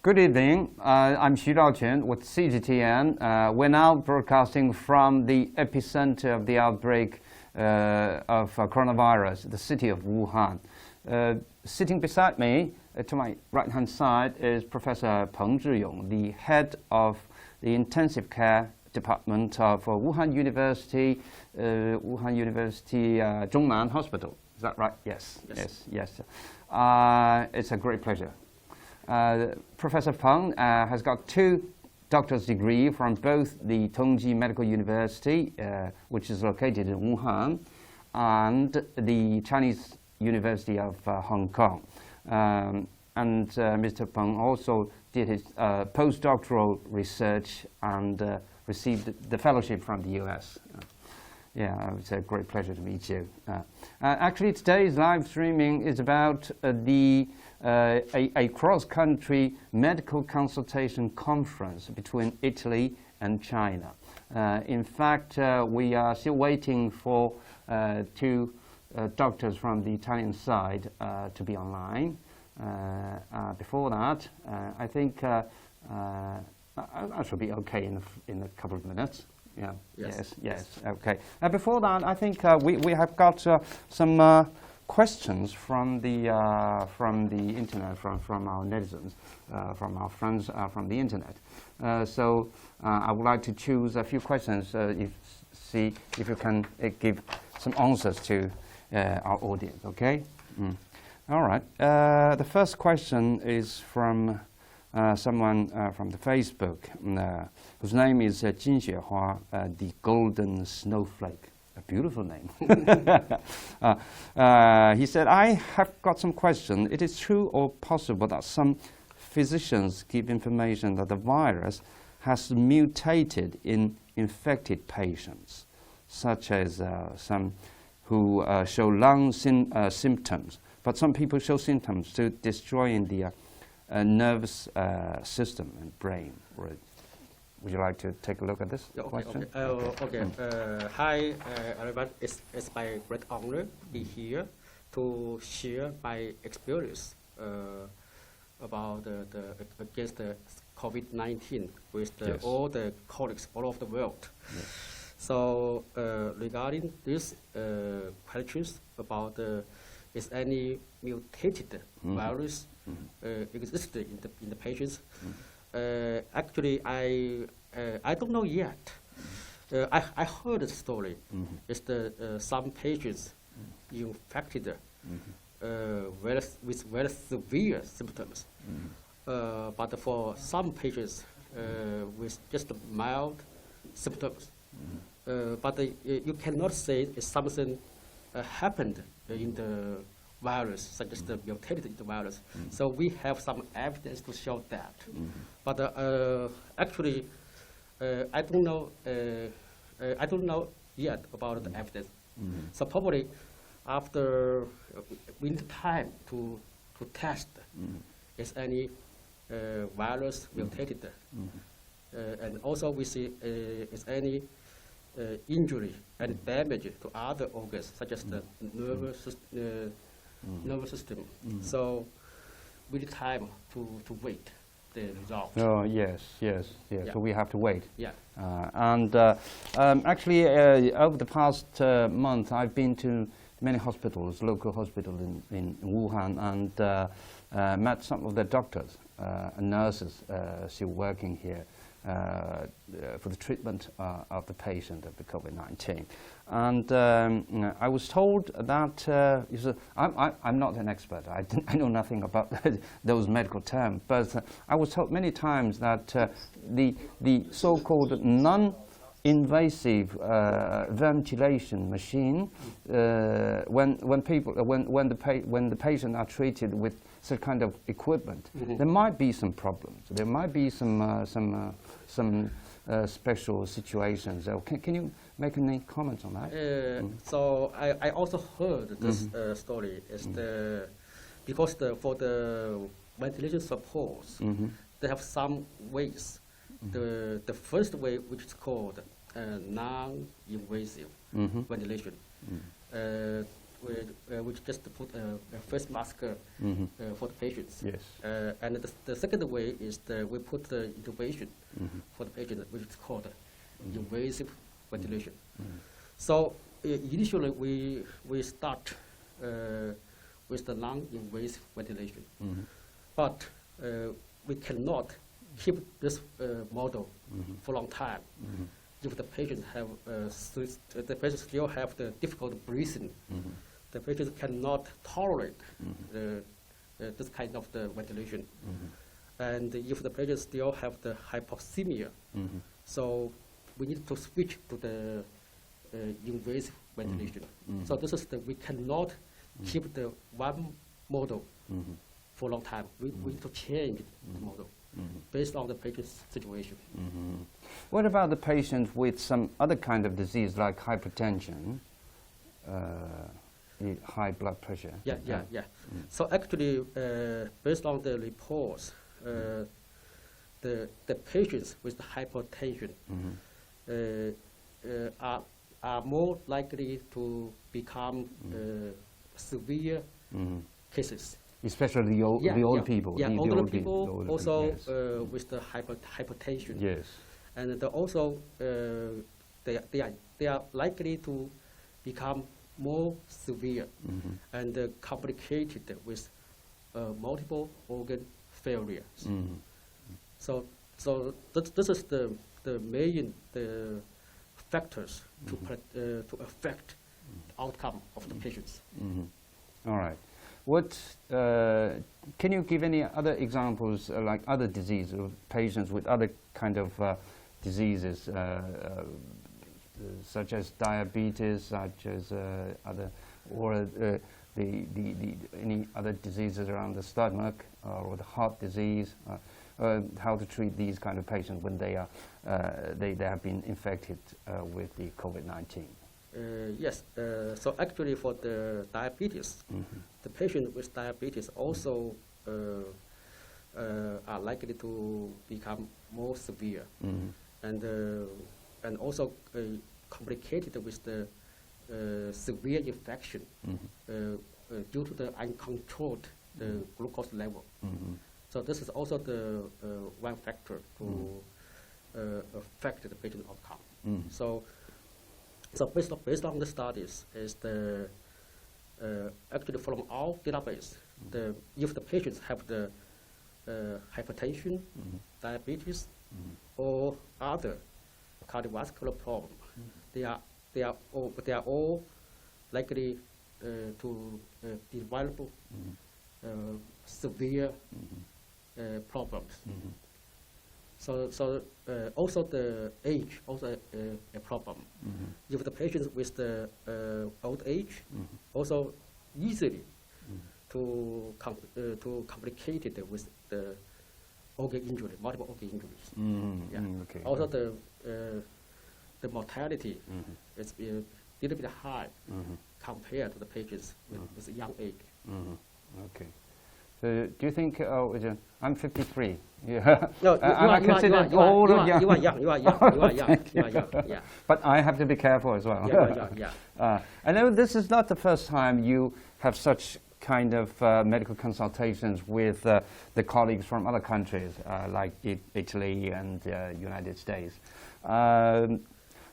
Good evening. I'm Xu Daoquan with CGTN. We're now broadcasting from the epicenter of the outbreak of coronavirus, the city of Wuhan. Sitting beside me, to my right-hand side, is Professor Peng Zhiyong, the head of the intensive care department of Wuhan University Zhongnan Hospital. Is that right? Yes. It's a great pleasure. Professor Peng has got 2 doctor's degrees from both the Tongji Medical University, which is located in Wuhan, and the Chinese University of Hong Kong. And Mr. Peng also did his postdoctoral research and received the fellowship from the US. Yeah, it's a great pleasure to meet you. Actually, today's live streaming is about a cross-country medical consultation conference between Italy and China. In fact, we are still waiting for 2 doctors from the Italian side to be online. Before that, I think I should be okay in a couple of minutes. Yeah. Yes. Okay. Before that, I think we have got some questions from the internet, from our netizens, from our friends from the internet. So I would like to choose a few questions. See if you can give some answers to our audience. Okay. All right. The first question is from someone from the Facebook, whose name is Jin Xuehua, the Golden Snowflake. A beautiful name. He said, I have got some questions. It is true or possible that some physicians give information that the virus has mutated in infected patients, such as some who show lung symptoms, but some people show symptoms to destroying the nervous system and brain. Would you like to take a look at this question? Hi, everyone. It's my great honor to be here to share my experience about against the COVID-19 with all the colleagues all over the world. Yes. So regarding this questions about is any mutated virus existed in the patients? Actually, I don't know yet. I heard the story. It's some patients infected with very severe symptoms, but for some patients with just mild symptoms. But you cannot say it's something happened in the virus, such as the mutated in the virus. So we have some evidence to show that. But actually, I don't know yet about the evidence. So probably after we need time to test is any virus mutated, and also we see is any injury and damage to other organs, such as the nervous system. So we need time to wait the result. Oh yes. Yeah. So we have to wait. Yeah. Actually, over the past month, I've been to many hospitals, local hospitals in Wuhan, and met some of the doctors and nurses still working here for the treatment of the patient of the COVID-19. And I was told that, I'm not an expert, I know nothing about those medical terms, but I was told many times that the so-called non-invasive ventilation machine, when the patient are treated with such kind of equipment, there might be some problems. There might be some special situations. Can you make any comments on that? So I also heard this story. Is because for the ventilation supports, they have some ways. The first way, which is called non-invasive ventilation. we just put a face mask for the patients. Yes. And the second way is we put the intubation for the patient, which is called invasive ventilation. So initially we start with the non-invasive ventilation, but we cannot keep this model for a long time. If the patient have the patient still have the difficult breathing, the patient cannot tolerate this kind of the ventilation. And if the patient still have the hypoxemia, so we need to switch to the invasive ventilation. So this is we cannot keep the one model for a long time. We need to change the model based on the patient's situation. What about the patient with some other kind of disease like hypertension, high blood pressure? Yeah. So actually, based on the reports, the patients with hypertension are more likely to become severe cases. Especially the old people. Yeah, the older old people also yes. with the hypertension. Yes. And also they are likely to become more severe and complicated with multiple organ failures. So this is the main factors to affect the outcome of the patients. All right. What can you give any other examples, like other diseases, of patients with other kind of diseases, such as diabetes, such as other, or any other diseases around the stomach or the heart disease? How to treat these kind of patients when they are they have been infected with the COVID-19? Yes. So actually, for the diabetes, the patient with diabetes also are likely to become more severe, and also complicated with the severe infection due to the uncontrolled glucose level. So this is also the one factor to affect the patient outcome. So based on the studies, is the actually from our database, if the patients have the hypertension, diabetes, or other cardiovascular problem, they are all likely to develop severe problems. So also the age also a problem. If the patients with the old age also easily to complicated with the organ injury, multiple organ injuries. Okay. Also the mortality is a little bit high compared to the patients with a young age. Okay. So do you think? I'm 53. Yeah. No, I'm considered old or young. You are young. You are young. Yeah. But I have to be careful as well. Yeah. I know this is not the first time you have such kind of medical consultations with the colleagues from other countries, like Italy and United States.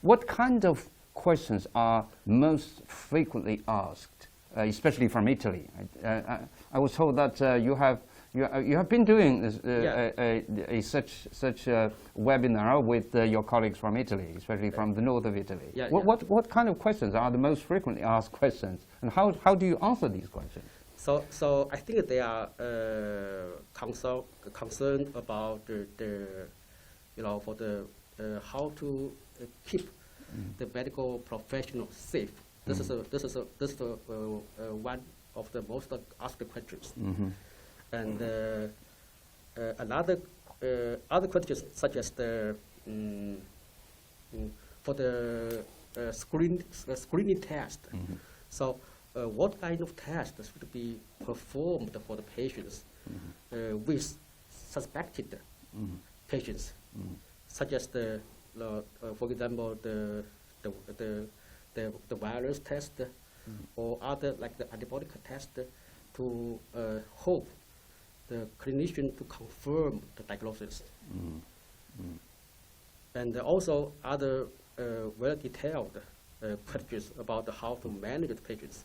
What kind of questions are most frequently asked, especially from Italy? I was told that you have been doing this, such a webinar with your colleagues from Italy, especially from the north of Italy. What kind of questions are the most frequently asked questions, and how do you answer these questions? So I think they are concerned about for the how to keep the medical professionals safe. This is one of the most asked questions. And another other questions such as the for the screening test. So what kind of test should be performed for the patients with suspected patients, such as for example the virus test, or other like the antibody test to hope the clinician to confirm the diagnosis. And also other very detailed questions about how to manage the patients,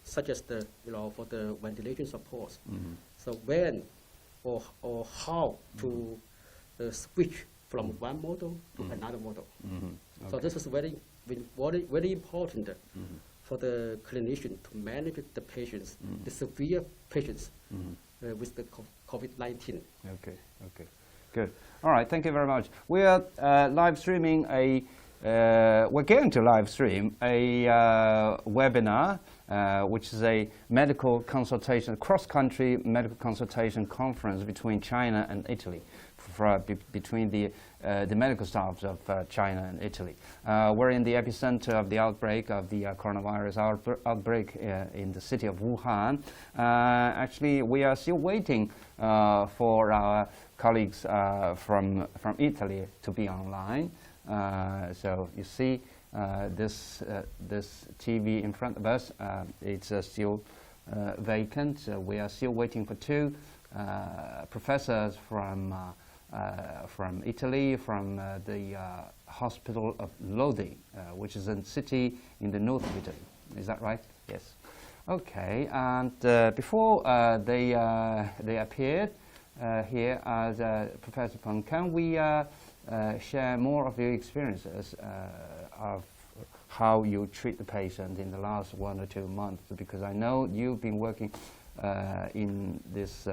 such as the for the ventilation support. So when or how to switch from one model to another model. So this is very important for the clinician to manage the patients, the severe patients with the COVID-19. Okay, okay, good. All right, thank you very much. We are live streaming we're going to live stream a webinar, which is a medical consultation, cross-country medical consultation conference between China and Italy, between the medical staffs of China and Italy. We're in the epicenter of the outbreak of the coronavirus outbreak in the city of Wuhan. Actually, we are still waiting for our colleagues from Italy to be online. So you see this TV in front of us, it's still vacant. We are still waiting for two professors from Italy, from the hospital of Lodi, which is a city in the north of Italy. Is that right? Yes. Okay, and before they appeared here, as Professor Peng, can we share more of your experiences of how you treat the patient in the last 1 or 2 months? Because I know you've been working in this.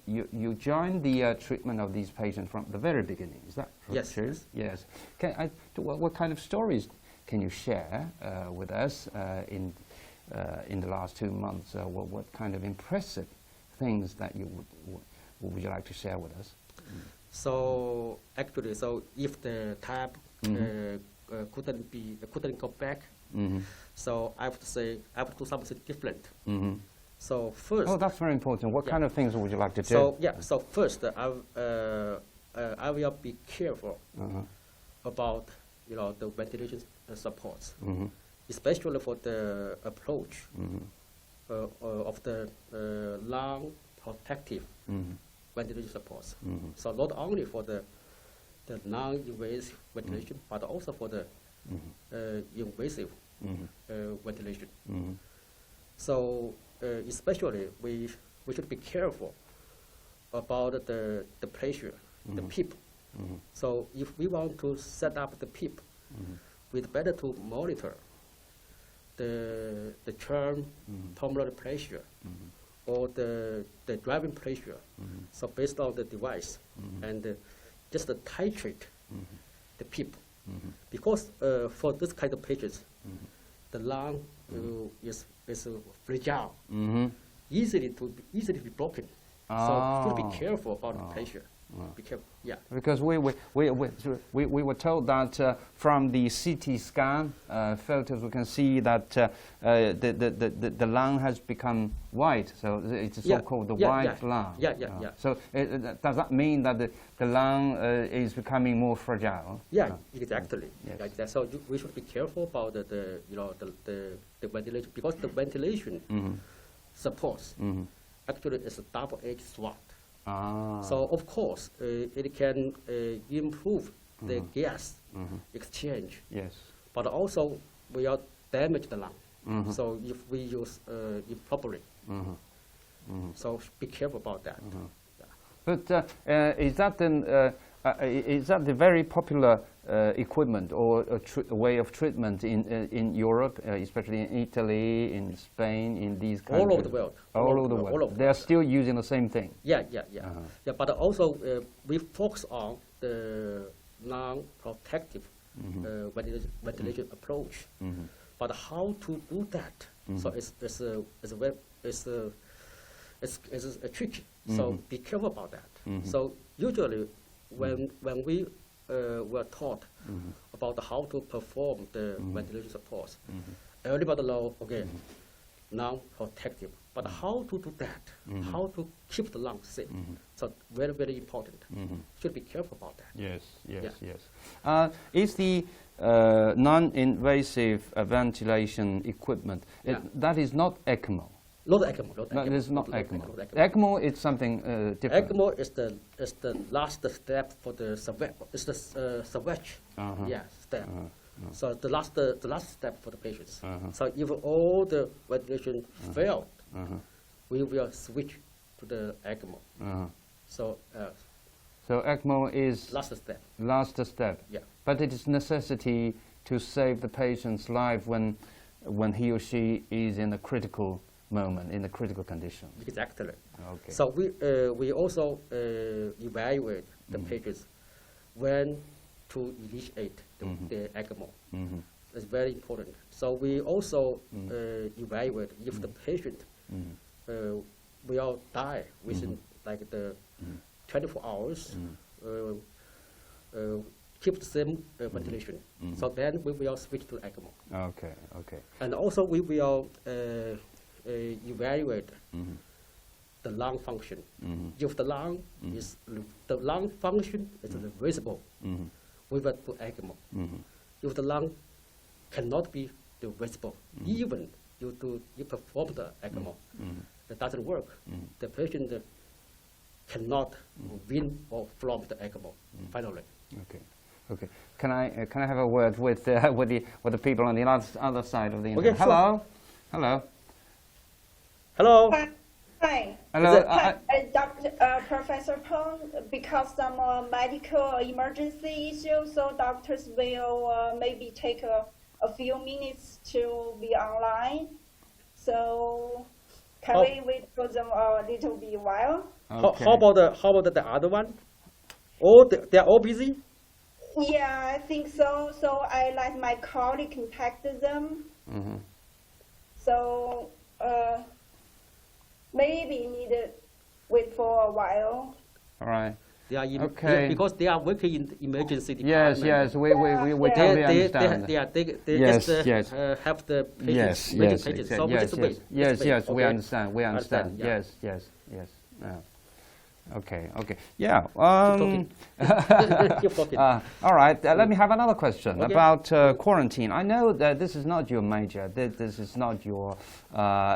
You joined the treatment of these patients from the very beginning. Is that yes, true? Yes. What kind of stories can you share with us in the last 2 months? What kind of impressive things that you would you like to share with us? So actually, if the tab couldn't go back, so I have to say I have to do something different. So first, that's very important. What kind of things would you like to do? So so first I will be careful about the ventilation supports, especially for the approach of the lung protective ventilation supports. So not only for the non-invasive ventilation, but also for the invasive ventilation. So especially we should be careful about the pressure, the PEEP. So if we want to set up the PEEP, it's better to monitor the term pulmonary pressure or the driving pressure. So based on the device and just titrate the PEEP. Because for this kind of patients, the lung is fragile, easily be broken. So should be careful about the pressure. Be careful, Because we were told that from the CT scan photos we can see that the lung has become white, so it's so-called the white lung. So does that mean that the lung is becoming more fragile? Exactly. Yes. Like that. So we should be careful about the ventilation, because the ventilation supports actually is a double-edged sword. So of course it can improve the gas exchange. Yes. But also will damage the lung. So if we use improperly. So be careful about that. But is that the very popular equipment or a way of treatment in Europe, especially in Italy, in Spain, in these countries? All over the world. All over the world. They are still using the same thing. Yeah. But also we focus on the non-protective ventilation approach. But how to do that? So it's tricky. So be careful about that. So usually when we were taught about how to perform the ventilation supports, everybody know, non-protective. But how to do that? How to keep the lungs safe? So very, very important. Should be careful about that. Yes, yes, Yeah. yes. Is the non-invasive ventilation equipment, Yeah. that is not ECMO? Not ECMO. That is not not ECMO. not ECMO is something different. ECMO is the last step for the salvage. It's the salvage. Step. So the last step for the patients. So if all the ventilation failed, we will switch to the ECMO. So So ECMO is last step. last step. Yeah. But it is necessity to save the patient's life when he or she is in a critical moment, in a critical condition. Exactly. Okay. So we also evaluate the patients when to initiate the ECMO. It's very important. So we also evaluate if the patient will die within like the 24 hours, keep the same ventilation. So then we will switch to ECMO. Okay, okay. And also we will evaluate the lung function. If the lung function is reversible, we will do ECMO. If the lung cannot be reversible, even you perform the ECMO, that doesn't work. The patient cannot win or from the ECMO. Finally. Okay. Okay. Can I have a word with the people on the other side of the internet? Okay, sure. Hello. Hello. Hello. Hi. Hello. Dr. Professor Peng, because some medical emergency issues, so doctors will maybe take a few minutes to be online. So can we wait for them a little bit while? Okay. How about the other one? Oh, they are all busy. Yeah, I think so. So I let my colleague contact them. So maybe need to wait for a while. All right. They are Okay. because they are working in the emergency department. Yes, yes, we Yeah. totally They understand. just have the patients, Yes, urgent yes, patients. exactly. So we yes, just wait. yes, Just yes, wait. yes, we Okay. understand. We understand. Yeah. Yes, yes, yes. Okay, okay. Yeah. Keep talking. All right. Let me have another question Okay. about quarantine. I know that this is not your major. This is not your.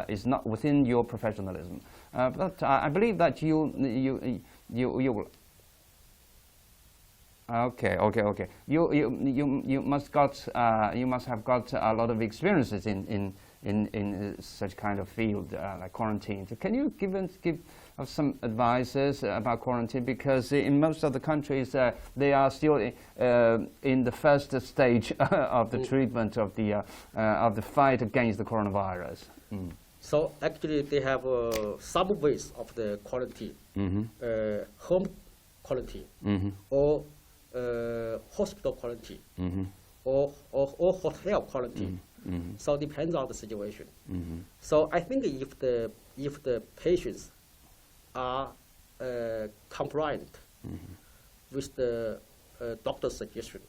Is not within your professionalism. But I believe that you. Okay. You must have got a lot of experiences in such kind of field like quarantine. So can you give us some advices about quarantine, because in most of the countries they are still in the first stage of the treatment of the fight against the coronavirus. So actually, they have some ways of the quarantine, home quarantine, or hospital quarantine, or hotel quarantine. So it depends on the situation. So I think if the patients are compliant with the doctor's suggestion,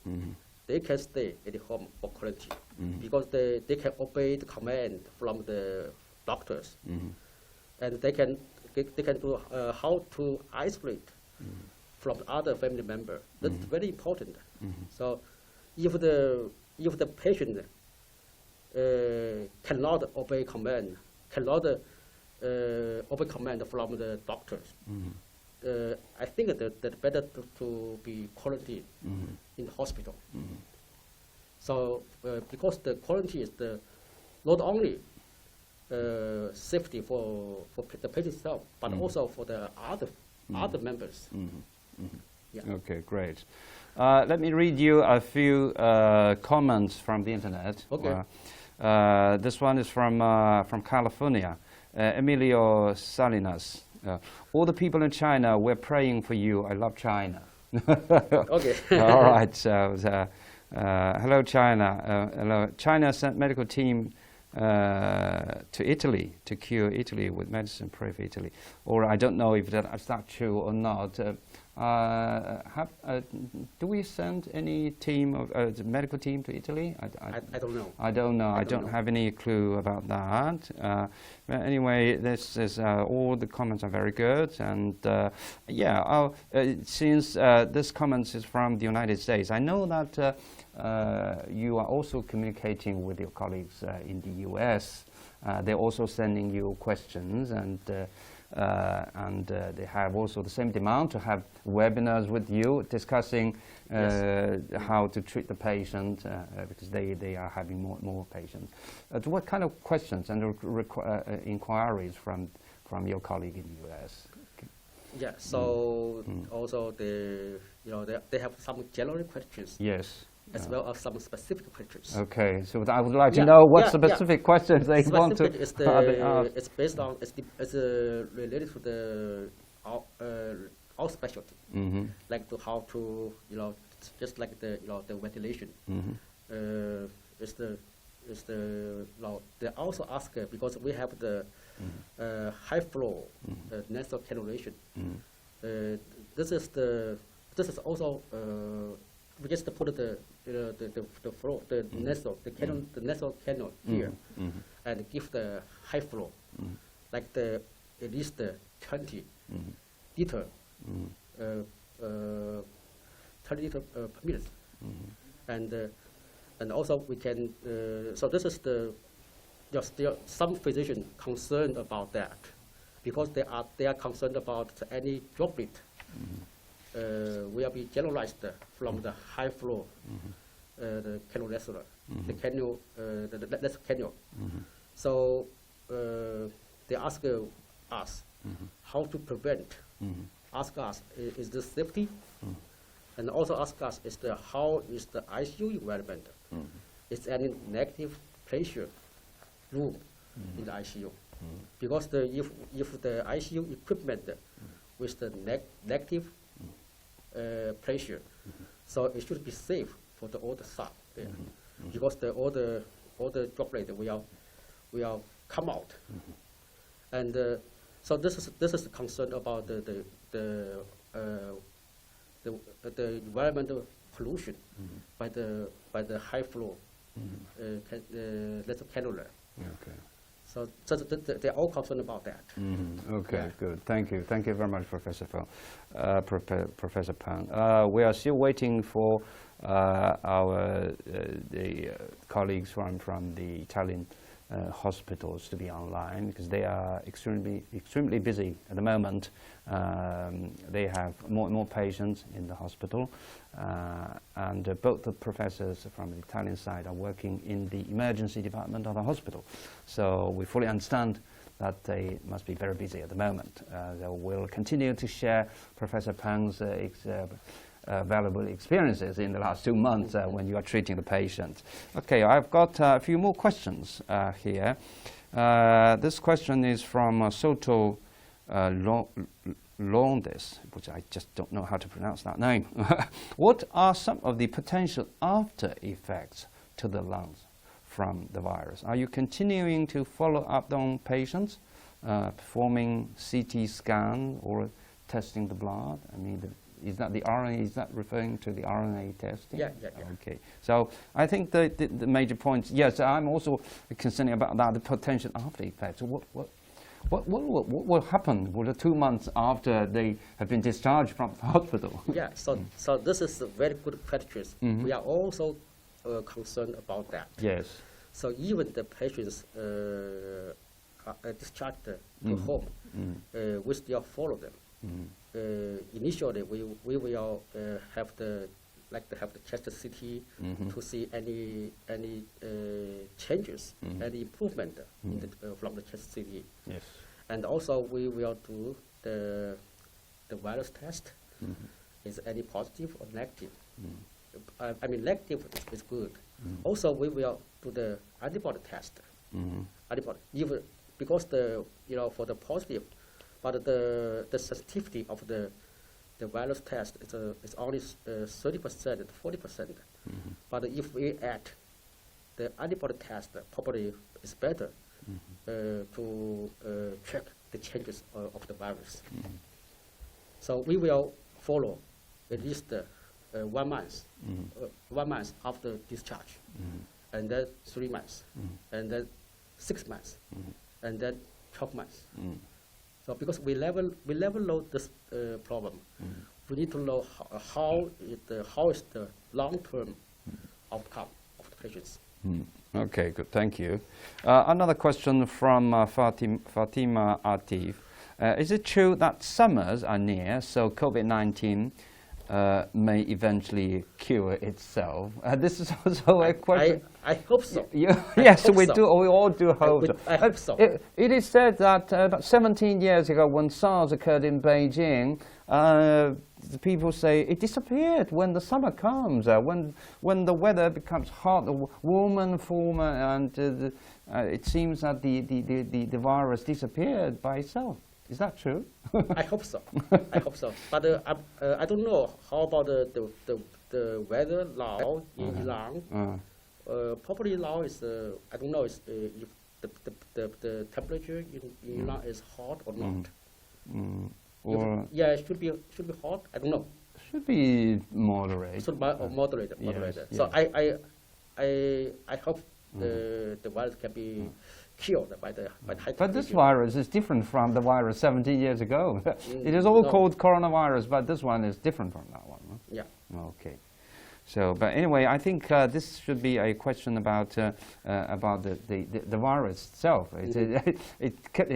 they can stay at home for quarantine because they can obey the command from the doctors, and they can do how to isolate from the other family member. That's very important. So if the patient cannot obey command, obey command from the doctors, I think that better to be quarantined in the hospital. So because the quarantine is not only safety for the patient itself, but also for the other members. Yeah. Okay, great. Let me read you a few comments from the internet. Okay. This one is from California. Emilio Salinas. All the people in China, we're praying for you. I love China. Okay. All right. So, hello, China. Hello. China sent medical team to Italy to cure Italy with medicine. Pray for Italy. Or I don't know if that's true or not. Do we send any team of the medical team to Italy? I don't know. I don't know. I don't have any clue about that. But anyway, this is all the comments are very good, and since this comment is from the United States, I know that you are also communicating with your colleagues in the U.S. They're also sending you questions, and they have also the same demand to have webinars with you discussing how to treat the patient because they are having more patients. What kind of questions and inquiries from your colleague in the U.S.? Yeah. So also they have some general questions. Yes. As well as some specific questions. Okay, so I would like to know what specific questions they want to. It's based on it's related to the our specialty, like to how to just like the the ventilation. They also ask because we have the high flow nasal cannulation. This is also we just put the flow, the nasal, the nasal canal here, and give the high flow, like at least 20 liter, 30 liter per minute, and also we can. So this is still some physicians concerned about that, because they are concerned about any droplet. Will be generalized from the high flow, the cannular, the canal, the nasal canal. So they ask us how to prevent. Ask us, is this safety? And also ask us, how is the ICU environment? Is any negative pressure room in the ICU? Because if the ICU equipment with the negative pressure, so it should be safe for all the staff there, because all the droplet will come out, and so this is a concern about the environmental pollution by the high flow nasal cannula. Okay. So they're all concerned about that. Okay, good. Thank you. Thank you very much, Professor Professor Peng. We are still waiting for our colleagues from the Italian hospitals to be online, because they are extremely busy at the moment. They have more and more patients in the hospital, and both the professors from the Italian side are working in the emergency department of the hospital. So we fully understand that they must be very busy at the moment. They will continue to share Professor Peng's valuable experiences in the last 2 months when you are treating the patient. Okay, I've got a few more questions here. This question is from Soto Londes, which I just don't know how to pronounce that name. What are some of the potential after effects to the lungs from the virus? Are you continuing to follow up on patients, performing CT scan or testing the blood? I mean, is that the RNA? Is that referring to the RNA testing? Yeah. Okay. So I think the major points. Yes, I'm also concerned about that, the potential after effects. What will happen with the 2 months after they have been discharged from the hospital? Yeah. So this is a very good question. We are also concerned about that. Yes. So even the patients are discharged to home, we still follow them. Initially, we will have the chest CT to see any changes, any improvement from the chest CT. Yes. And also we will do the virus test. Is any positive or negative? I mean, negative is good. Also, we will do the antibody test. Antibody, even because for the positive, but the sensitivity of the virus test is only 30% to 40%. But if we add the antibody test, probably is better to check the changes of the virus. So we will follow at least 1 month, 1 month after discharge, and then 3 months, and then 6 months, and then 12 months. So because we never know this problem, we need to know how is the long-term outcome of the patients. Okay, good. Thank you. Another question from Fatima Atif. Is it true that summers are near, so COVID-19 may eventually cure itself? This is also a question. I hope so. Yes, we do. We all do hope so. I hope so. It is said that about 17 years ago, when SARS occurred in Beijing, the people say it disappeared when the summer comes, when the weather becomes hot, warmer, and it seems that the virus disappeared by itself. Is that true? I hope so. I hope so. But I don't know how about the weather now in Iran. Probably now is I don't know if the temperature in Iran is hot or not. Yeah, it should be hot. I don't know. Should be moderate. Should be moderate. Yes, So I hope the virus can be killed by the high. But this virus is different from the virus 17 years ago. It is all called coronavirus, but this one is different from that one. Huh? Yeah. Okay. So, but anyway, I think this should be a question about the virus itself. It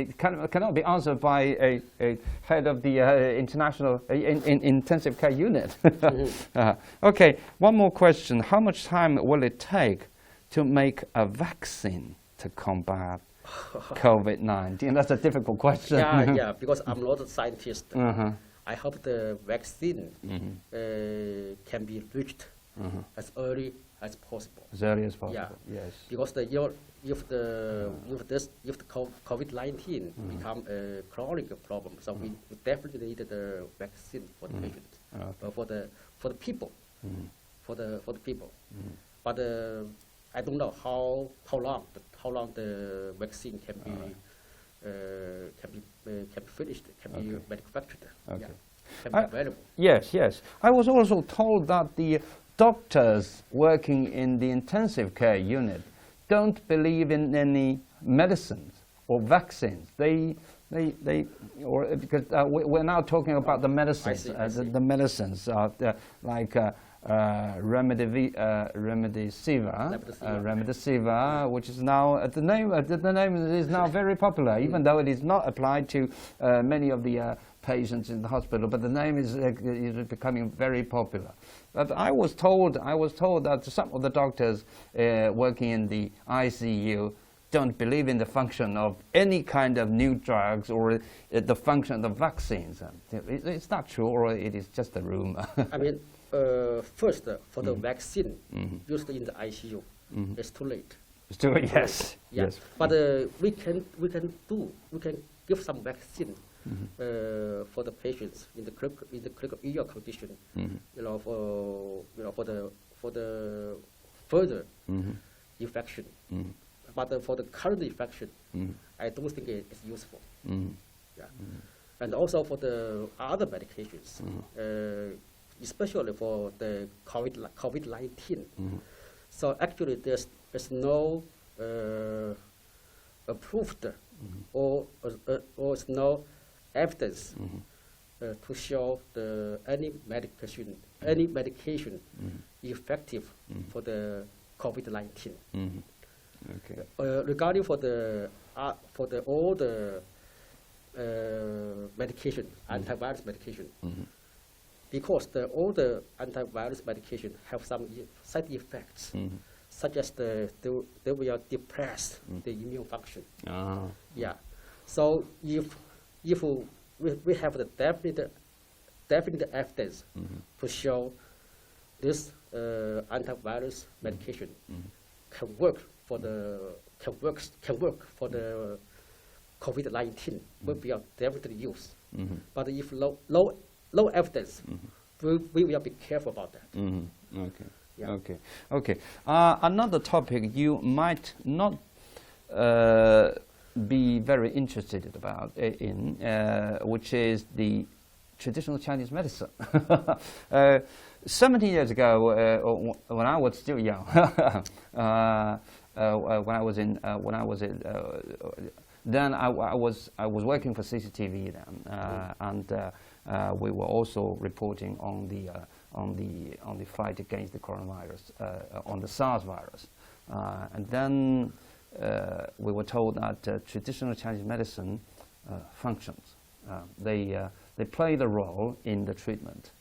cannot be answered by a head of the international intensive care unit. Okay, one more question. How much time will it take to make a vaccine to combat COVID-19? That's a difficult question. Yeah, because I'm not a scientist. I hope the vaccine can be reached as early as possible. As early as possible. Yeah. Yes. Because if the COVID-19 become a chronic problem, so we definitely need the vaccine for the patients, for the people, for the people. But I don't know how long the vaccine can be finished, can be manufactured, can be available. Yes. I was also told that the doctors working in the intensive care unit don't believe in any medicines or vaccines. Because we're now talking about the medicines. I see. The medicines like remdesivir, which is now the name is now very popular, even though it is not applied to many of the patients in the hospital. But the name is becoming very popular. But I was told that some of the doctors working in the ICU don't believe in the function of any kind of new drugs or the function of the vaccines. It's not true, or it is just a rumor. I mean, first, for the vaccine used in the ICU, it's too late. It's too late. Yes. Yeah. Yes. But we can give some vaccine for the patients in the critical ill condition. For the further infection. But for the current infection, I don't think it's useful. Yeah. And also for the other medications, especially for the COVID-19. So actually, there's no approved or no evidence to show any medication effective for the COVID-19. Okay. Regarding for all the medication, antivirus medication, because all the antivirus medication have some side effects, such as they will depress the immune function. Yeah. So if we have the definite evidence to show this antivirus medication can work for the COVID-19, will be definitely used. But if low evidence, we will be careful about that. Okay. Yeah. Okay. Another topic you might not be very interested about which is the traditional Chinese medicine. 17 years ago, when I was still young, then I was working for CCTV then, and we were also reporting on the fight against the coronavirus, on the SARS virus, and then we were told that traditional Chinese medicine functions. They play the role in the treatment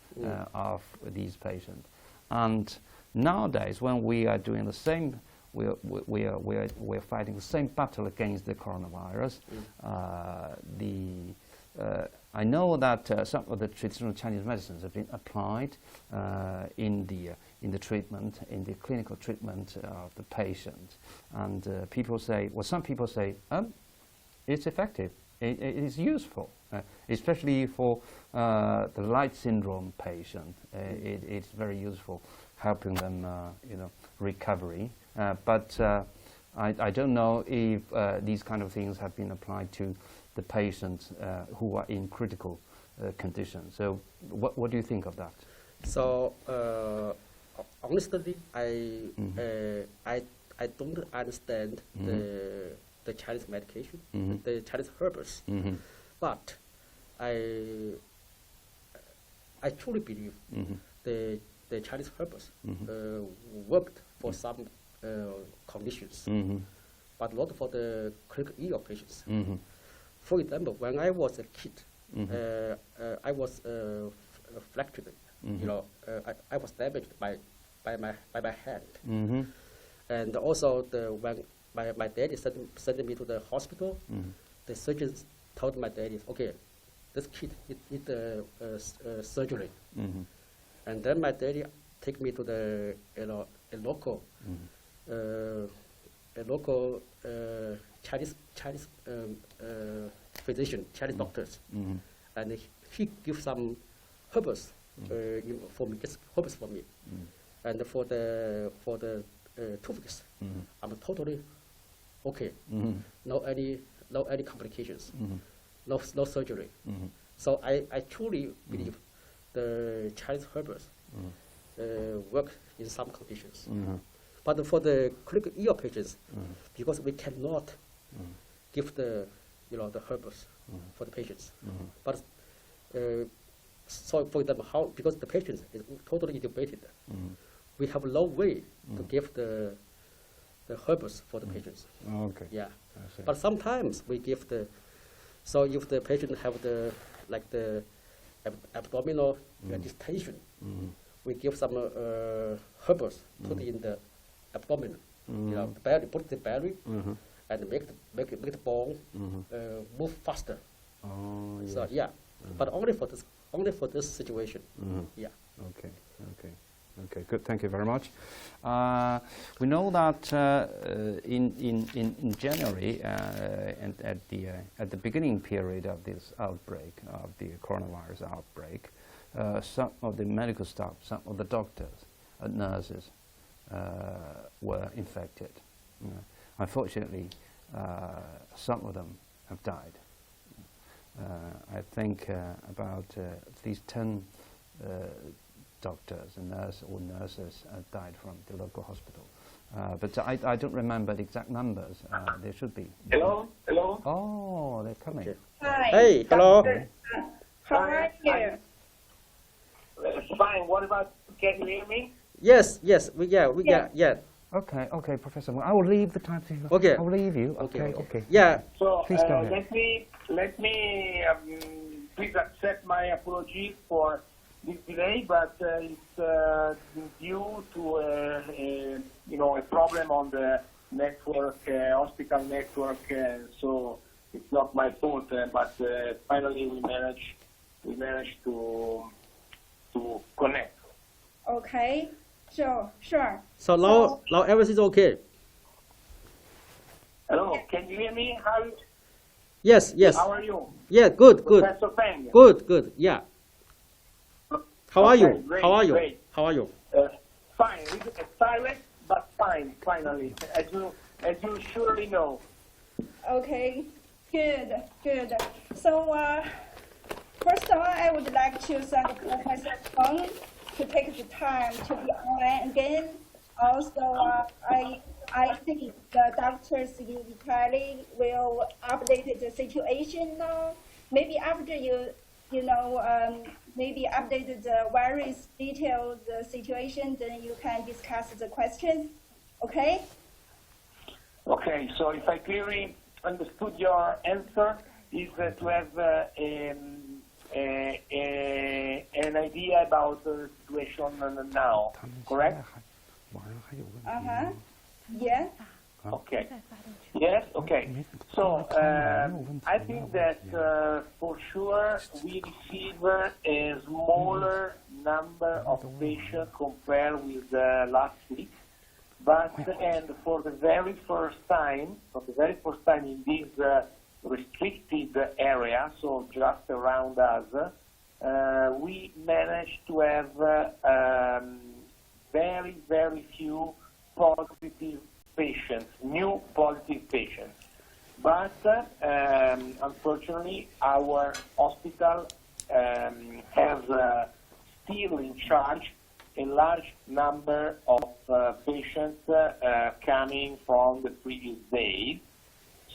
of these patients, and nowadays when we are doing the same. We're fighting the same battle against the coronavirus. I know that some of the traditional Chinese medicines have been applied in the treatment, in the clinical treatment of the patient, and people say, well, some people say, it's effective, it is useful, especially for the light syndrome patient. It's very useful, helping them, recovery. But I don't know if these kind of things have been applied to the patients who are in critical conditions. So what do you think of that? So honestly, I don't understand the Chinese medication, the Chinese herbs, but I truly believe the Chinese herbs worked for some conditions, but not for the critical ill patients. For example, when I was a kid, I was fractured. I was damaged by my hand, and also when my daddy sent me to the hospital, the surgeons told my daddy, okay, this kid need surgery, and then my daddy take me to the a local Chinese physician, Chinese doctors, and he give some herbs for me, just herbs for me, and for the toothaches, I'm totally okay, no any complications, no surgery. So I truly believe the Chinese herbs work in some conditions. But for the critical ill patients, because we cannot give the herbs for the patients. But so for example, because the patient is totally intubated, we have no way to give the herbs for the patients. Okay. Yeah. But sometimes we give so if the patient have the abdominal distension, we give some herbs put in the abdomen, the belly, put the belly, and make the bone move faster. Oh, yes. So yeah, but only for this situation. Yeah. Okay, good. Thank you very much. We know that in January and at the beginning period of this outbreak, of the coronavirus outbreak, some of the medical staff, some of the doctors and nurses were infected. Unfortunately, some of them have died. I think about at least 10 doctors and nurses died from the local hospital. But I don't remember the exact numbers. There should be. Hello? Oh, they're coming. Okay. Hi. Hey, hello. How are you? Fine. What about, can you hear me? Yes. Yeah. Okay, Professor. I will leave the time to you. Okay. I will leave you. Okay. Okay. Yeah. So Please go ahead. let me please accept my apology for this delay, but it's due to a problem on the network, hospital network. So it's not my fault, but finally we managed to connect. Okay. Sure. So now everything's okay. Hello, can you hear me? Yes. How are you? Yeah, good. Professor Peng. Good. Yeah. How are you? Great, How are you? great. How are you? Fine. Silent, but fine. Finally, as you surely know. Okay. Good. So first of all, I would like to thank Professor Peng to take the time to be online again. Also, I think the doctors in Italy will update the situation now. Maybe after maybe update the various detailed situation, then you can discuss the questions. Okay? Okay, so if I clearly understood your answer, is to have an idea about the situation now, correct? Uh-huh. Yeah. Okay. Yes, okay. So I think that for sure we receive a smaller number of patients compared with last week. But and for the very first time in this restricted area, so just around us, we managed to have very, very few positive patients, new positive patients. But unfortunately, our hospital has still in charge a large number of patients coming from the previous days.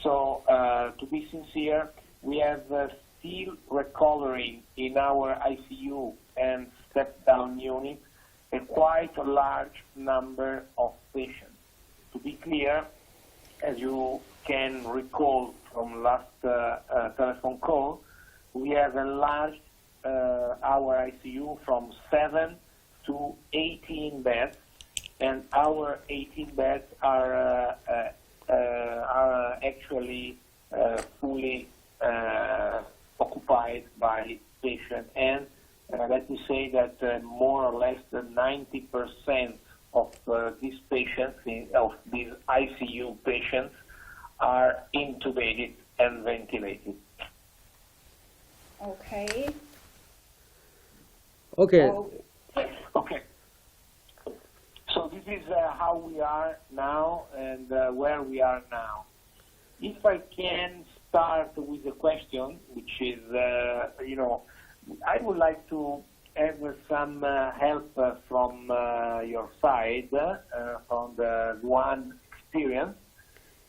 So, to be sincere, we have still recovering in our ICU and step-down units a quite large number of patients. To be clear, as you can recall from last telephone call, we have enlarged our ICU from 7 to 18 beds, and our 18 beds are actually fully occupied by patients. And let me say that more or less than 90% of these patients, of these ICU patients, are intubated and ventilated. Okay. Okay. Okay. So this is how we are now and where we are now. If I can start with a question, which is, I would like to have some help from your side, from the Wuhan experience,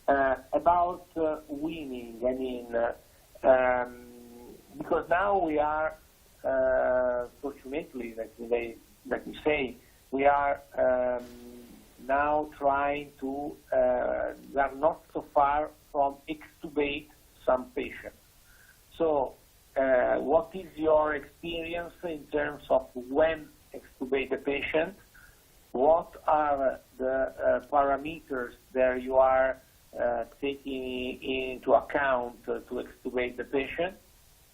about weaning. I mean, because now we are, fortunately, let me say, we are now trying to, we are not so far from extubate some patients. So, what is your experience in terms of when extubate a patient? What are the parameters that you are taking into account to extubate the patient?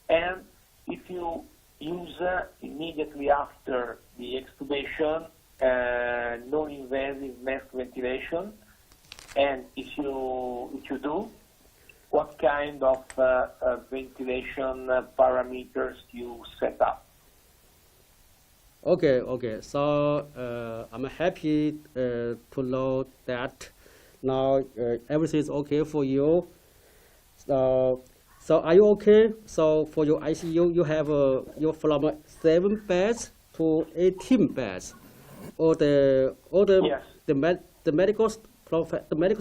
And if you use immediately after the extubation non-invasive mask ventilation, and if you do, what kind of ventilation parameters you set up? Okay. So I'm happy to know that now everything is okay for you. So are you okay? So for your ICU, you have you from 7 beds to 18 beds, or Yes. the medical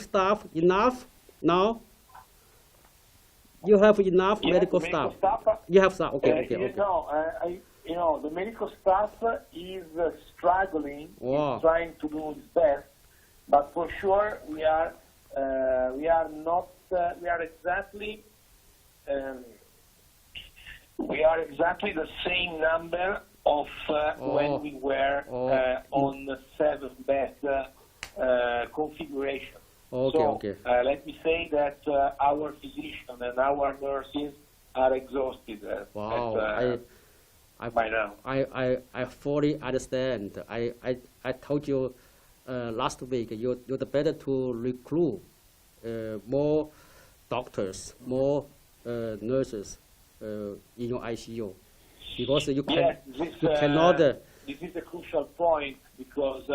staff enough now. You have enough Yes, medical medical staff. staff. You have staff. Okay. The medical staff is struggling, Wow. is trying to do its best, but for sure we are exactly the same number of when we were on the 7-bed configuration. Okay. Let me say that our physicians and our nurses are exhausted. Wow. By now. I fully understand. I told you last week you're better to recruit more doctors, more nurses in your ICU, because you cannot. This is a crucial point because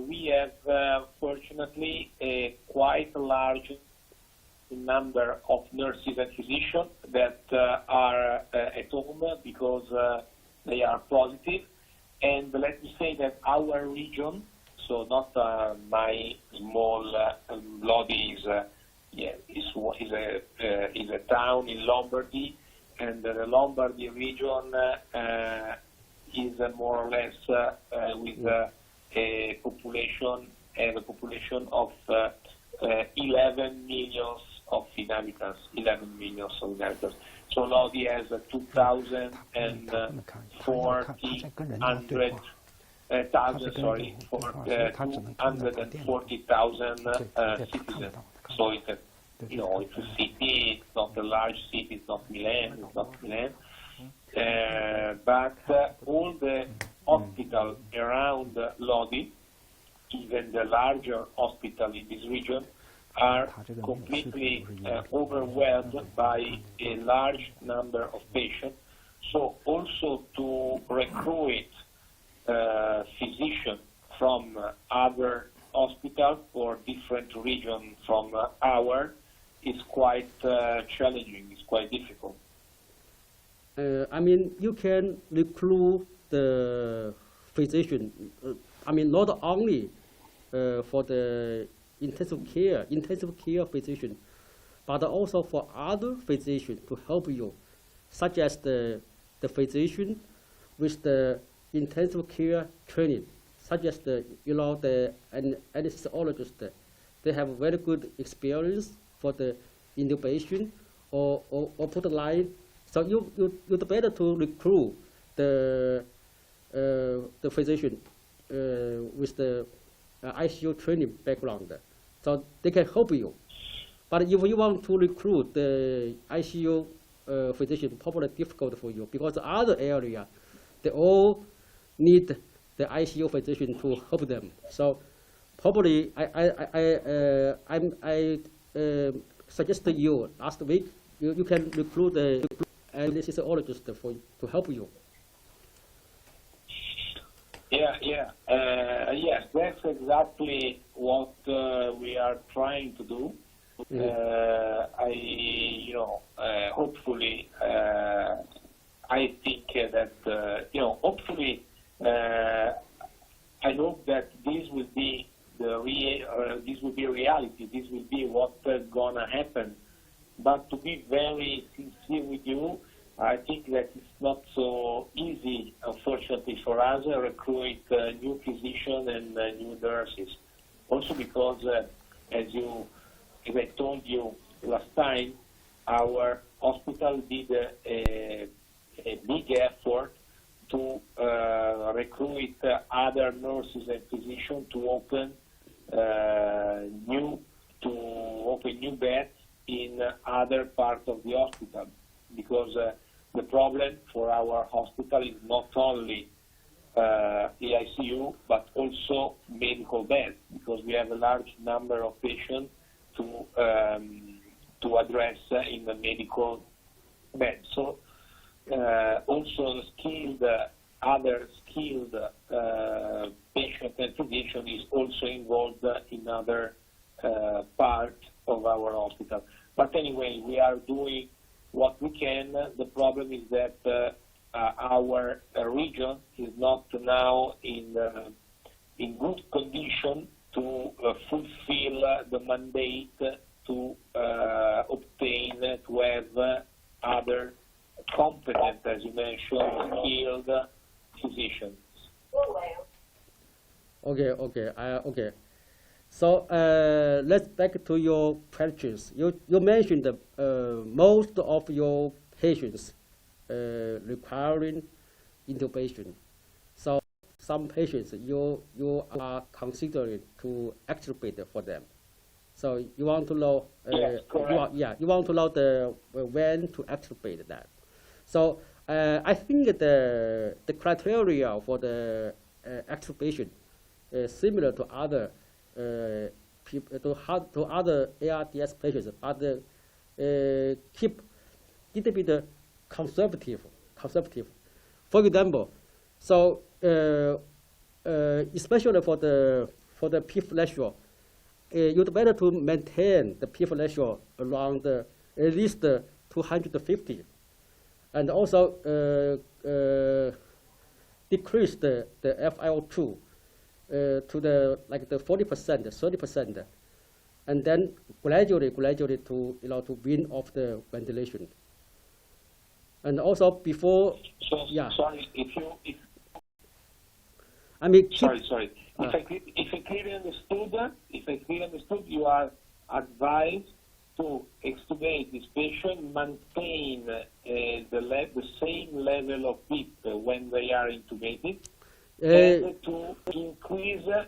we have fortunately a quite large number of nurses and physicians that are at home because they are positive. And let me say that our region, so not my small Lodi is a town in Lombardy, and the Lombardy region is more or less with a population of 11 million of inhabitants. 11 million of inhabitants. So Lodi has 2,000 citizens. So it's a, it's a city. It's not a large city. It's not Milan. But all the hospitals around Lodi, even the larger hospital in this region, are completely overwhelmed by a large number of patients. So also to recruit physicians from other hospitals or different regions from ours is quite challenging, it's quite difficult. I mean, you can recruit the physician, not only for the intensive care physician, but also for other physicians to help you, such as the physician with the intensive care training, such as the anesthesiologist. They have very good experience for the intubation or put the line. So you'd better to recruit the physician with the ICU training background, so they can help you. But if you want to recruit the ICU physician, probably difficult for you because the other area, they all need the ICU physician to help them. So probably I suggested you last week you can recruit the anesthesiologist to help you. Yes, that's exactly what we are trying to do. Hopefully, I think that hopefully, I hope that this will be this will be reality. This will be what's gonna happen. But to be very sincere with you, I think that it's not so easy, unfortunately, for us to recruit new physicians and new nurses. Also because, as I told you last time, our hospital did a big effort to recruit other nurses and physicians to open new beds in other parts of the hospital, because the problem for our hospital is not only the ICU, but also medical beds, because we have a large number of patients to address in the medical bed. So also other skilled patient and physician is also involved in other part of our hospital. But anyway, we are doing what we can. The problem is that our region is not now in good condition to fulfill the mandate to obtain, to have other competent, as you mentioned, skilled physicians. Okay. So let's back to your practice. You mentioned most of your patients requiring intubation. So some patients you are considering to extubate for them. So you want to know Yes, correct. you want to know the when to extubate that. So I think the criteria for the extubation is similar to other to other ARDS patients, but keep a little bit conservative. For example, so especially for the PIF ratio, you'd better to maintain the P ratio around at least 250, and also decrease the FiO2 to the 40%, 30%, and then gradually to to wean off the ventilation. And also before, So, yeah. sorry, I mean, sorry. If I clearly understood, you are advised to extubate this patient, maintain the same level of PEEP when they are intubated, and to increase the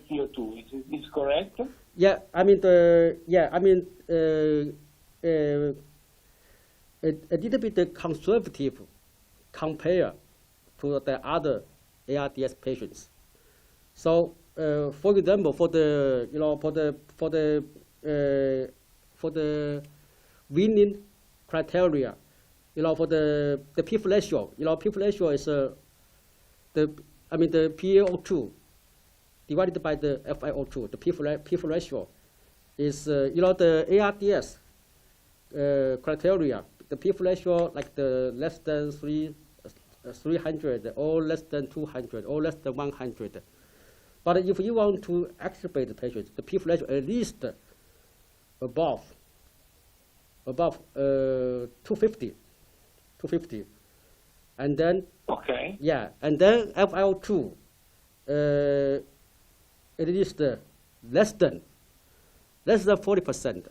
FiO2. Is this correct? Yeah, I mean a little bit conservative compared to the other ARDS patients. So, for example, for the weaning criteria, for the P ratio, P ratio is the PaO2 divided by the FiO2. The P ratio is the ARDS criteria. The P ratio like the less than 300 or less than 200 or less than 100. But if you want to extubate the patient, the P ratio at least above 250, and then okay, yeah, and then FiO2 at least less than 40%,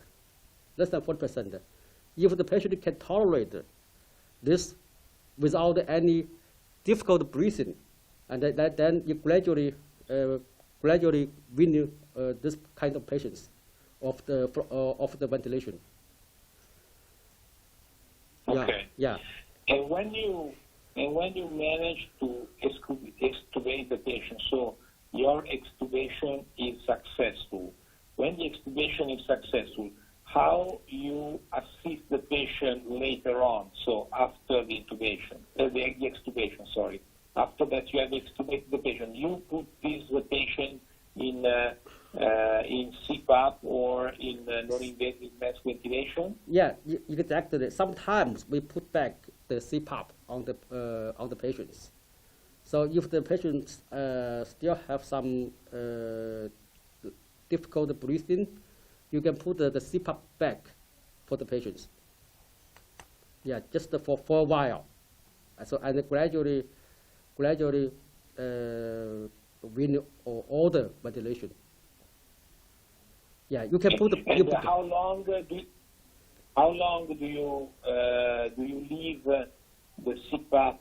If the patient can tolerate this without any difficult breathing, and then you gradually wean this kind of patients of the ventilation. okay, Yeah. And when you manage to extubate the patient, so your extubation is successful. When the extubation is successful, how you assist the patient later on? So after the intubation, the extubation, sorry. After that, you have extubated the patient. You put this patient in CPAP or in non-invasive mass ventilation. Yeah, exactly. Sometimes we put back the CPAP on the patients. So if the patients still have some difficult breathing, you can put the CPAP back for the patients. Yeah, just for a while. So and gradually wean all the ventilation. Yeah, you can put the. And how long do you leave the CPAP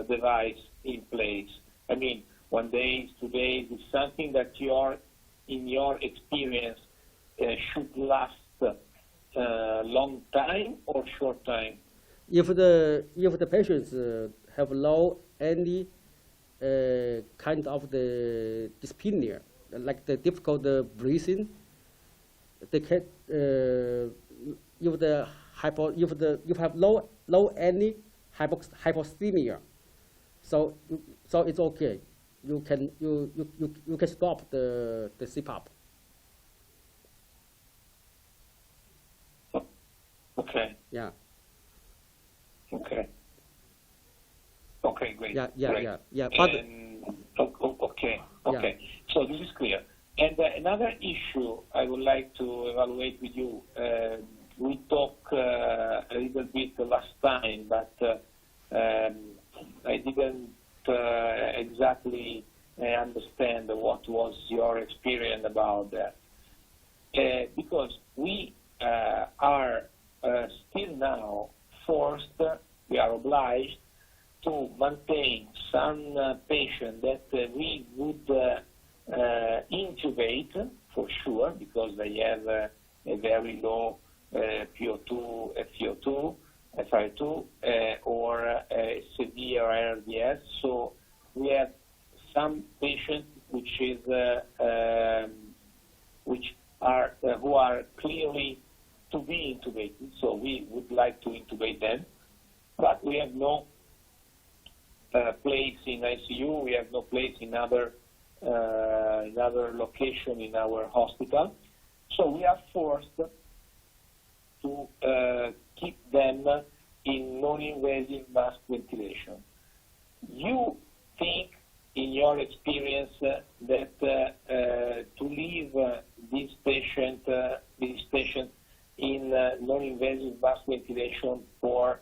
device in place? I mean, 1 day, 2 days, is something that in your experience should last long time or short time? If the patients have any kind of the dyspnea, like the difficult breathing, they can if you have low any hypoxemia, so it's okay. You can stop the CPAP. Okay. Yeah. Okay. Okay, great. Yeah. But, okay. Yeah. So this is clear. And another issue I would like to evaluate with you. We talked a little bit last time, but I didn't exactly understand what was your experience about that. Because we are still now forced, we are obliged to maintain some patients that we would intubate for sure because they have a very low PO2, FiO2, FiO2, or severe ARDS. So we have some patients who are clearly to be intubated. So we would like to intubate them, but we have no place in ICU. We have no place in other another location in our hospital. So we are forced to keep them in non-invasive mask ventilation. You think, in your experience, that to leave these patients in non-invasive mask ventilation for,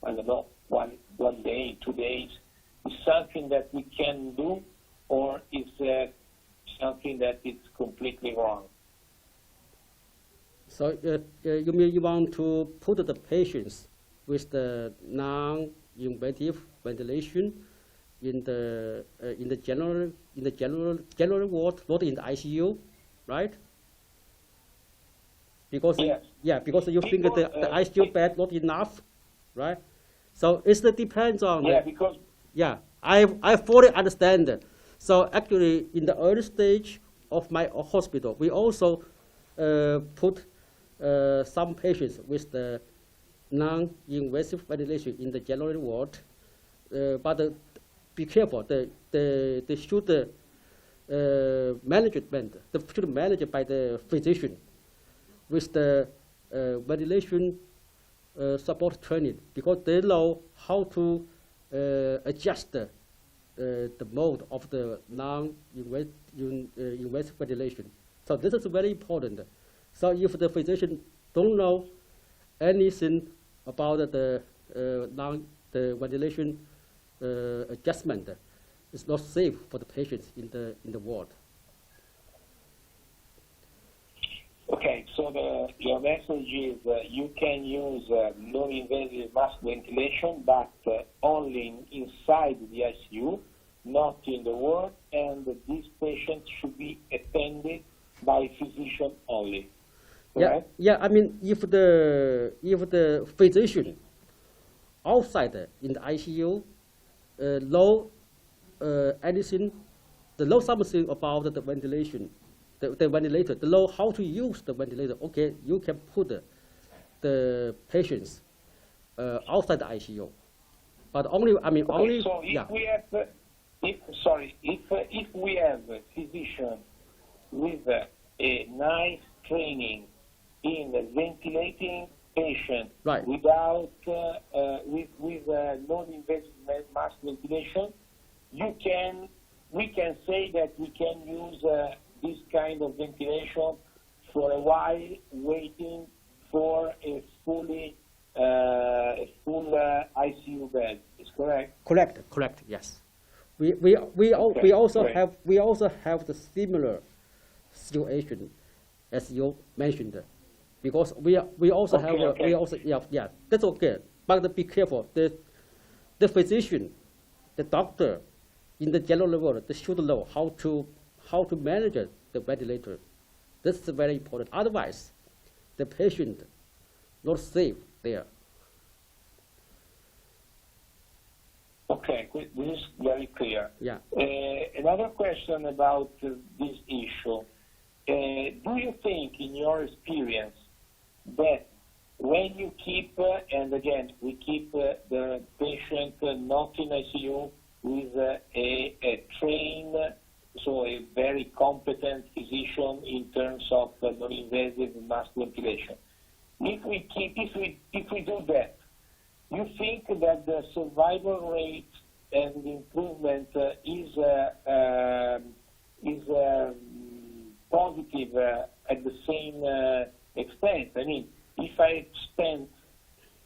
I don't know, one day, 2 days, is something that we can do, or is something that is completely wrong? So you mean you want to put the patients with the non-invasive ventilation in the general ward, not in the ICU, right? Because yes. Because you think that the ICU bed not enough, right? So it depends on because I fully understand. So actually, in the early stage of my hospital, we also put some patients with the non-invasive ventilation in the general ward, but be careful. They should management. They should managed by the physician with the ventilation support training, because they know how to adjust the mode of the non-invasive ventilation. So this is very important. So if the physician don't know anything about the ventilation adjustment, it's not safe for the patients in the ward. Okay, so your message is you can use non-invasive mask ventilation, but only inside the ICU, not in the ward, and these patients should be attended by physician only. Correct? Yeah. I mean, if the physician outside in the ICU know anything, they know something about the ventilation. The ventilator, they know how to use the ventilator. Okay, you can put the patients outside the ICU, but only only. So if we have a physician with a nice training in ventilating patients without with non-invasive mask ventilation, we can say that we can use this kind of ventilation for a while, waiting for a full ICU bed. Is correct? Correct. Yes. We also have the similar situation as you mentioned, because we also have that's okay. But be careful. The physician, the doctor, in the general ward, they should know how to manage the ventilator. This is very important. Otherwise, the patient not safe there. Okay, this is very clear. Yeah. Another question about this issue. Do you think, in your experience, that when you keep, and again, we keep the patient not in ICU with a trained, so a very competent physician in terms of non-invasive mask ventilation. If we do that, you think that the survival rate and improvement is positive at the same extent? I mean, if I spend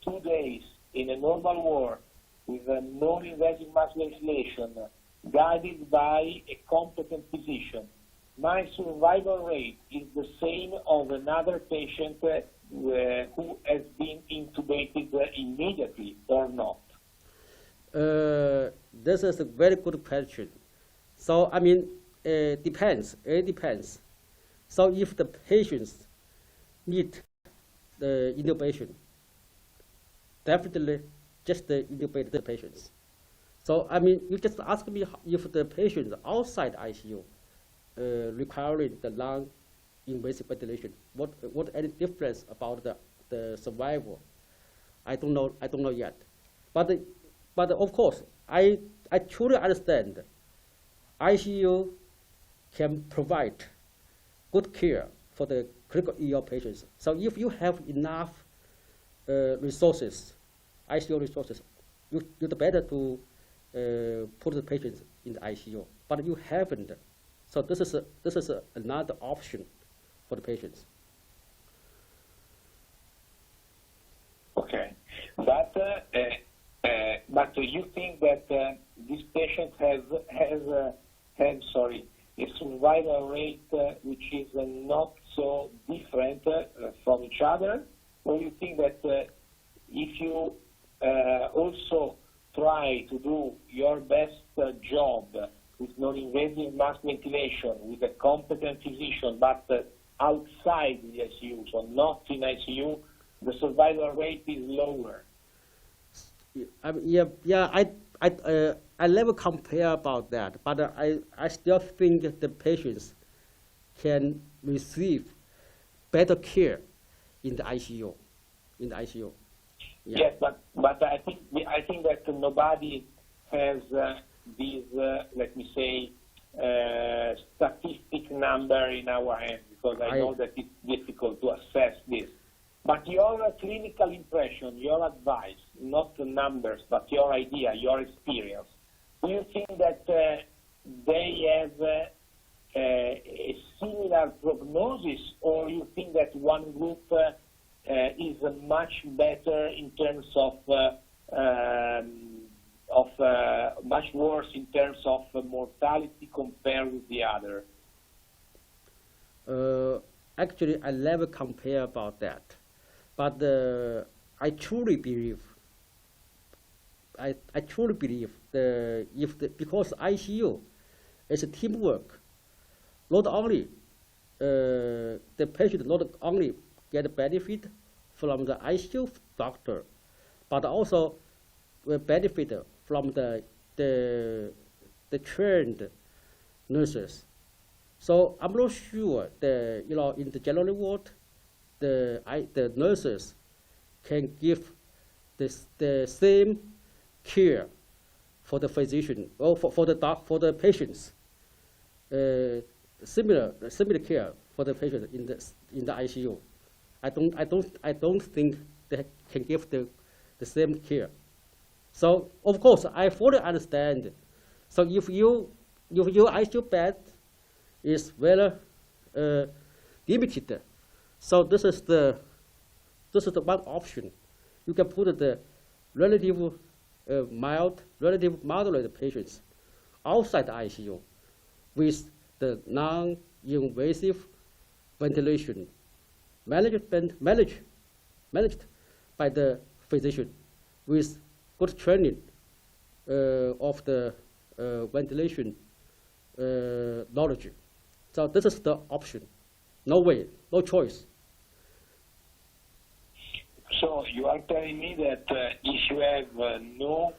2 days in a normal ward with a non-invasive mask ventilation, guided by a competent physician, my survival rate is the same of another patient who has been intubated immediately or not? This is a very good question. So, I mean, it depends. So if the patients need the intubation, definitely just intubate the patients. So, I mean, you just ask me if the patients outside ICU requiring the non-invasive ventilation, what any difference about the survival? I don't know yet. But of course, I truly understand ICU can provide good care for the critical ill patients. So if you have enough resources, ICU resources, you'd better to put the patients in the ICU. But you haven't. So this is another option for the patients. Okay, but you think that this patient has a survival rate which is not so different from each other, or you think that if you also try to do your best job with non-invasive mass ventilation with a competent physician, but outside the ICU, so not in ICU, the survival rate is lower? I never compare about that, but I still think the patients can receive better care in the ICU. Yeah. Yes, but I think that nobody has this let me say statistic number in our hands, because I know that it's difficult to assess this. But your clinical impression, your advice, not the numbers, but your idea, your experience, do you think that they have a similar prognosis, or you think that one group is much better in terms of much worse in terms of mortality compared with the other? Actually, I never compare about that. But I truly believe, because ICU is a teamwork, not only the patient not only get benefit from the ICU doctor, but also will benefit from the trained nurses. So I'm not sure in the general ward, the nurses can give the same care for the physician or for the patients. Similar care for the patient in the ICU. I don't think they can give the same care. So of course I fully understand. So if your ICU bed is very limited, so this is the one option. You can put the relative moderate patients outside the ICU with the non-invasive ventilation managed by the physician with good training of the ventilation knowledge. So this is the option. No way, no choice. So you are telling me that if you have no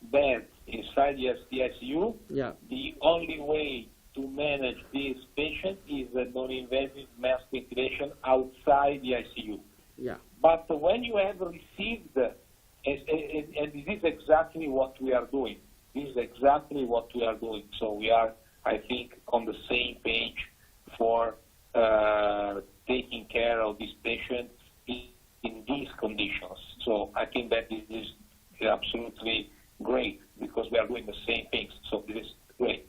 bed inside the ICU, yeah, the only way to manage this patient is non-invasive mass ventilation outside the ICU. Yeah. But when you have received, and this is exactly what we are doing. This is exactly what we are doing. So we are, I think, on the same page for taking care of these patients in these conditions. So I think that this is absolutely great because we are doing the same things. So this is great.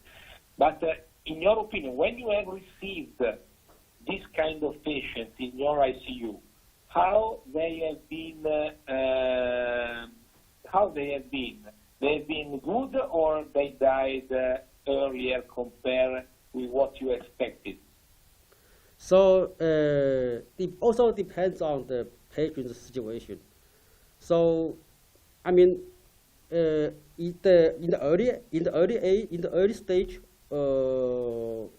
But in your opinion, when you have received this kind of patients in your ICU, how they have been? They have been good, or they died earlier compared with what you expected? So it also depends on the patient's situation. So, I mean, in the early stage of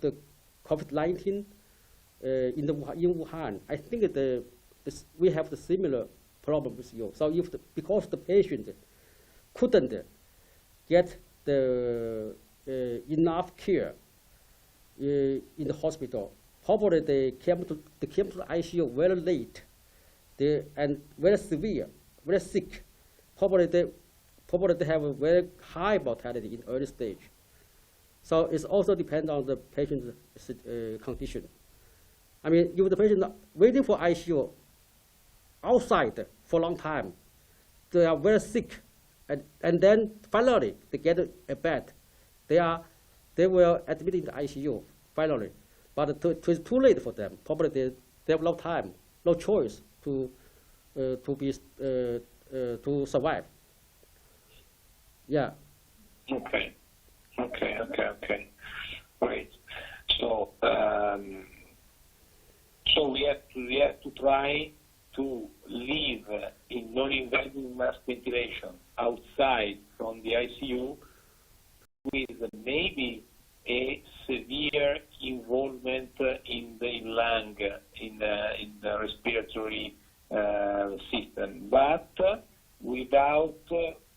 the COVID-19 in Wuhan, I think we have the similar problem with you. So because the patient couldn't get the enough care in the hospital, probably they came to the ICU very late, and very severe, very sick. Probably they have a very high mortality in early stage. So it also depends on the patient's condition. I mean, if the patient waiting for ICU outside for a long time, they are very sick, and then finally they get a bed, they will admit in the ICU finally, but it's too late for them. Probably they have no time, no choice to survive. Yeah. Okay. Great. So we have to try to live in non-invasive mask ventilation outside from the ICU with maybe a severe involvement in the lung, in the respiratory system, but without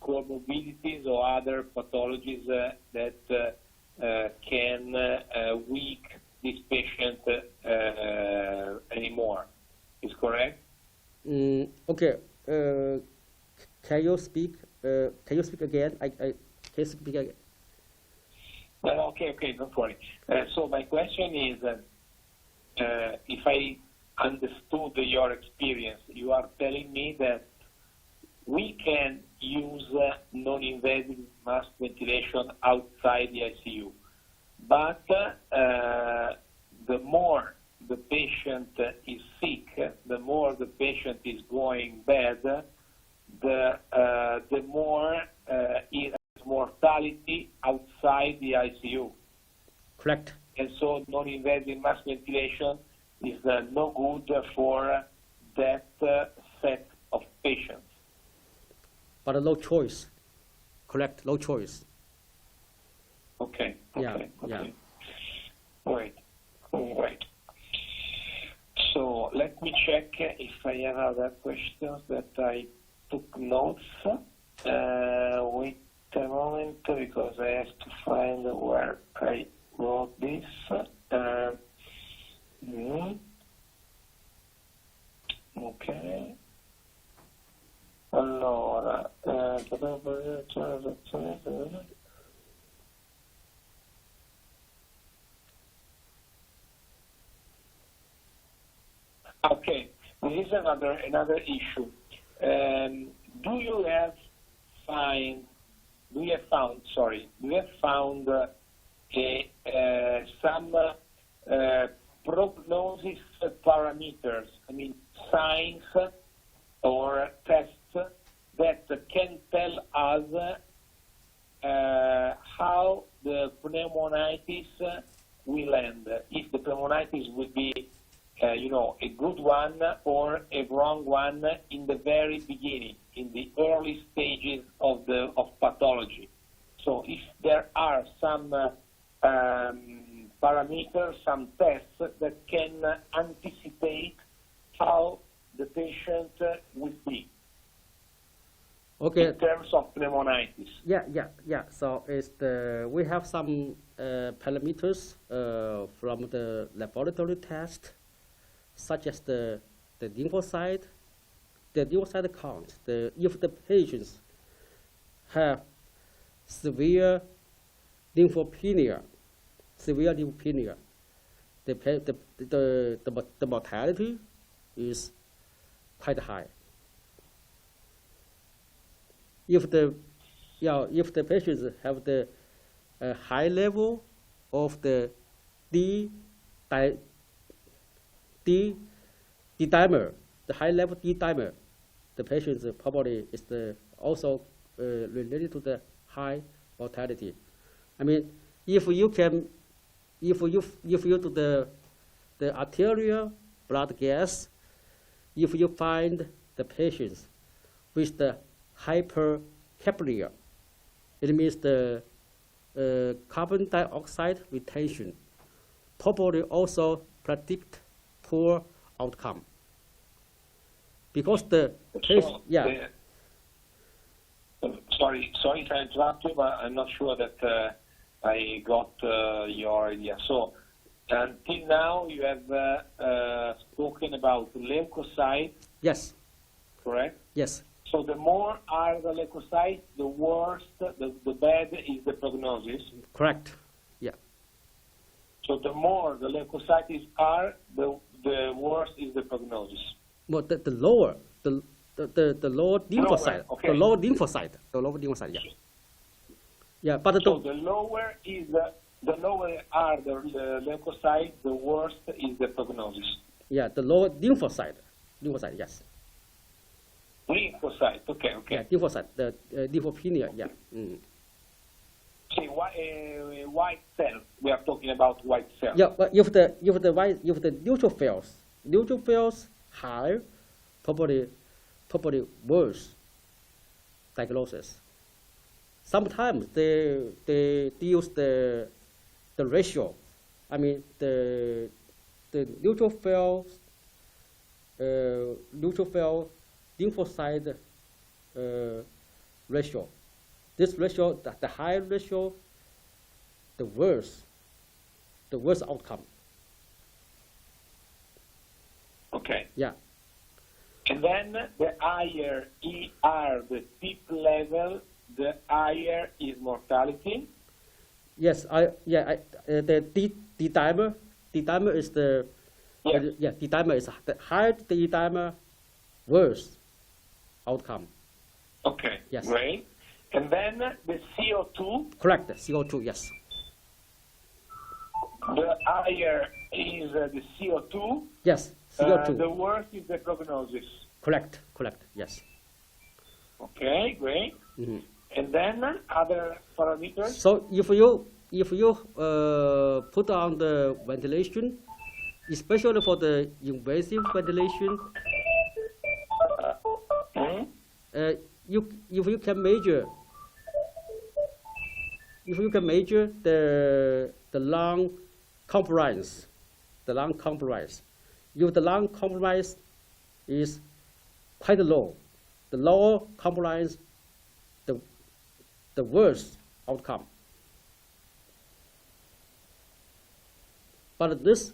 comorbidities or other pathologies that can weak this patient anymore. Is correct? Okay. Can you speak? Can you speak again? Can you speak again? Okay, don't worry. So my question is, if I understood your experience, you are telling me that we can use non-invasive mask ventilation outside the ICU, but the more the patient is sick, the more the patient is going bad, the more is mortality outside the ICU. Correct. And so non-invasive mask ventilation is no good for that set of patients. But no choice. Correct, no choice. Okay. Yeah. Great. So let me check if I have other questions that I took notes. Wait a moment, because I have to find where I wrote this. Ok. Allora, okay, this is another issue. Do you have found some prognosis parameters, I mean signs or tests that can tell us how the pneumonitis will end, if the pneumonitis will be a good one or a wrong one in the very beginning, in the early stages of pathology. So if there are some parameters, some tests that can anticipate how the patient will be. Okay. In terms of pneumonitis. Yeah. So we have some parameters from the laboratory test, such as the lymphocyte count. If the patients have severe lymphopenia, the mortality is quite high. If the patients have the high level of the D dimer, the high level D dimer, the patients probably is also related to the high mortality. I mean, if you do the arterial blood gas, if you find the patients with the hypercapnia, it means the carbon dioxide retention, probably also predict poor outcome. Because the patient, Sorry to interrupt you, but I'm not sure that I got your idea. So until now, you have spoken about leukocytes. Yes. Correct? Yes. So the more are the leukocytes, the worse, the bad is the prognosis. Correct. So the more the leukocytes are, the worse is the prognosis. Well, the lower lymphocyte, okay. the lower lymphocyte, yeah. Yeah, but So the lower are the leukocytes, the worse is the prognosis. yeah, the lower lymphocyte, yes. Lymphocyte, okay. Yeah, lymphocyte, the lymphopenia, yeah. See, white cells. We are talking about white cells. Yeah, but if the neutrophils high, probably worse diagnosis. Sometimes they use the ratio. I mean the neutrophil lymphocyte ratio. This ratio, the higher ratio, the worse outcome. Okay. Yeah. And then the higher ER, the tip level, the higher is mortality. Yes, the D dimer is the D dimer is the higher the D dimer, worse outcome. Okay. Yes. Great. And then the CO2. Correct. CO2. Yes. The higher is the CO2. Yes. CO2. The worse is the prognosis. Correct. Yes. Okay. Great. Mm-hmm. And then other parameters. So if you put on the ventilation, especially for the invasive ventilation, if you can measure the lung compromise, if the lung compromise is quite low, the lower compromise, the worst outcome. But this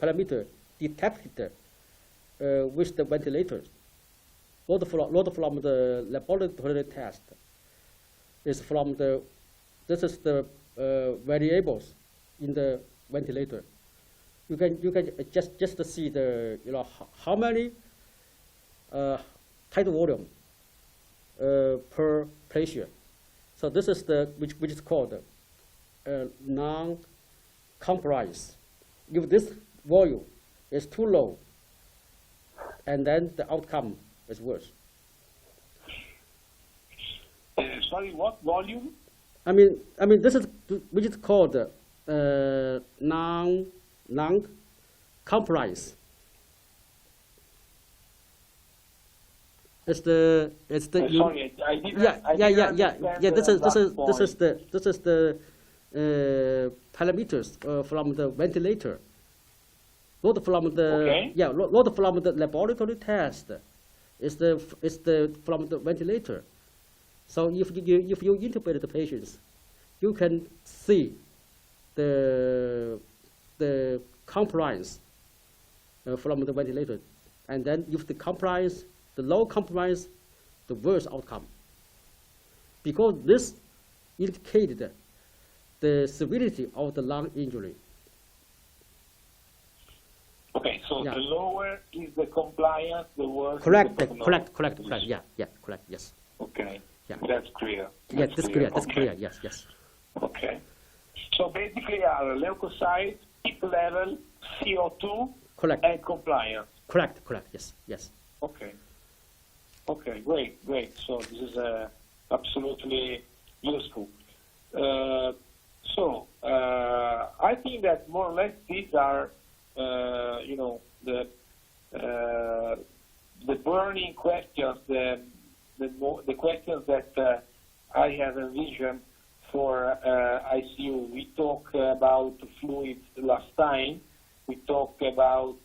parameter detected with the ventilator, not from the laboratory test. Is from this is the variables in the ventilator. You can just see the how many tidal volume per patient. So this is which is called non-compromise. If this volume is too low, and then the outcome is worse. Sorry, what volume? I mean this is which is called non-compromise. It's the sorry, I didn't. Yeah. This is the parameters from the ventilator, not from the not from the laboratory test. It's from the ventilator. So if you intubate the patients, you can see the compromise from the ventilator, and then if the low compromise, the worst outcome. Because this indicated the severity of the lung injury. Okay, so the lower is the compliance, the worse. Correct. Is the Correct. Yeah. Correct. Yes. Okay. Yeah. That's clear. Yes, that's clear. That's clear. Yes. Okay. So basically, our leukocytes, tip level, CO2, correct, and compliance. Correct. Yes. Okay. Great. So this is absolutely useful. I think that more or less these are, the burning questions, the questions that I have envisioned for ICU. We talked about fluids last time. We talked about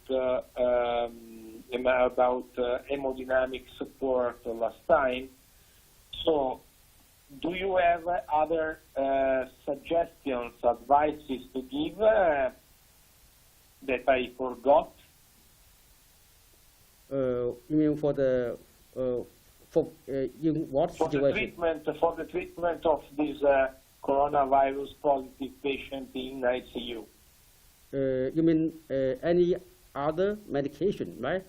hemodynamic support last time. So, do you have other suggestions, advices to give that I forgot? You mean for the in what situation? For the treatment of these coronavirus positive patient in ICU. You mean any other medication, right?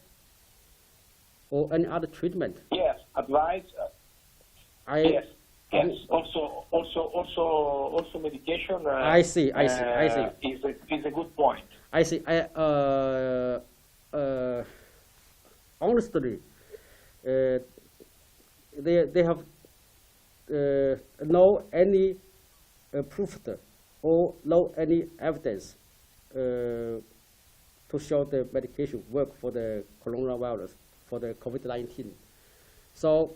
Or any other treatment? Yes, advice. Yes. Yes. Also medication. I see. Is a good point. I see. Honestly, they have no any proof or no any evidence to show the medication work for the coronavirus, for the COVID-19. So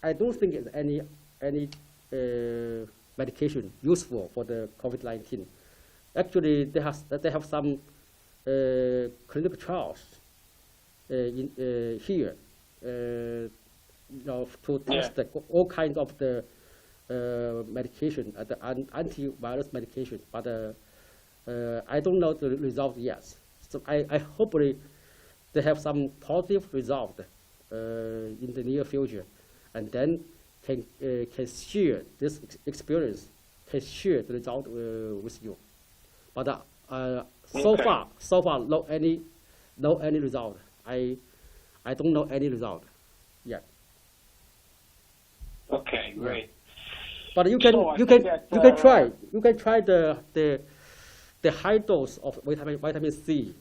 I don't think it's any medication useful for the COVID-19. Actually, they have some clinical trials here, to test all kinds of the medication, the antivirus medication, but I don't know the result yet. So I hopefully they have some positive result in the near future, and then can share this experience, can share the result with you. But so far, no any result. I don't know any result yet. Okay, great. But you can try the high dose of vitamin C,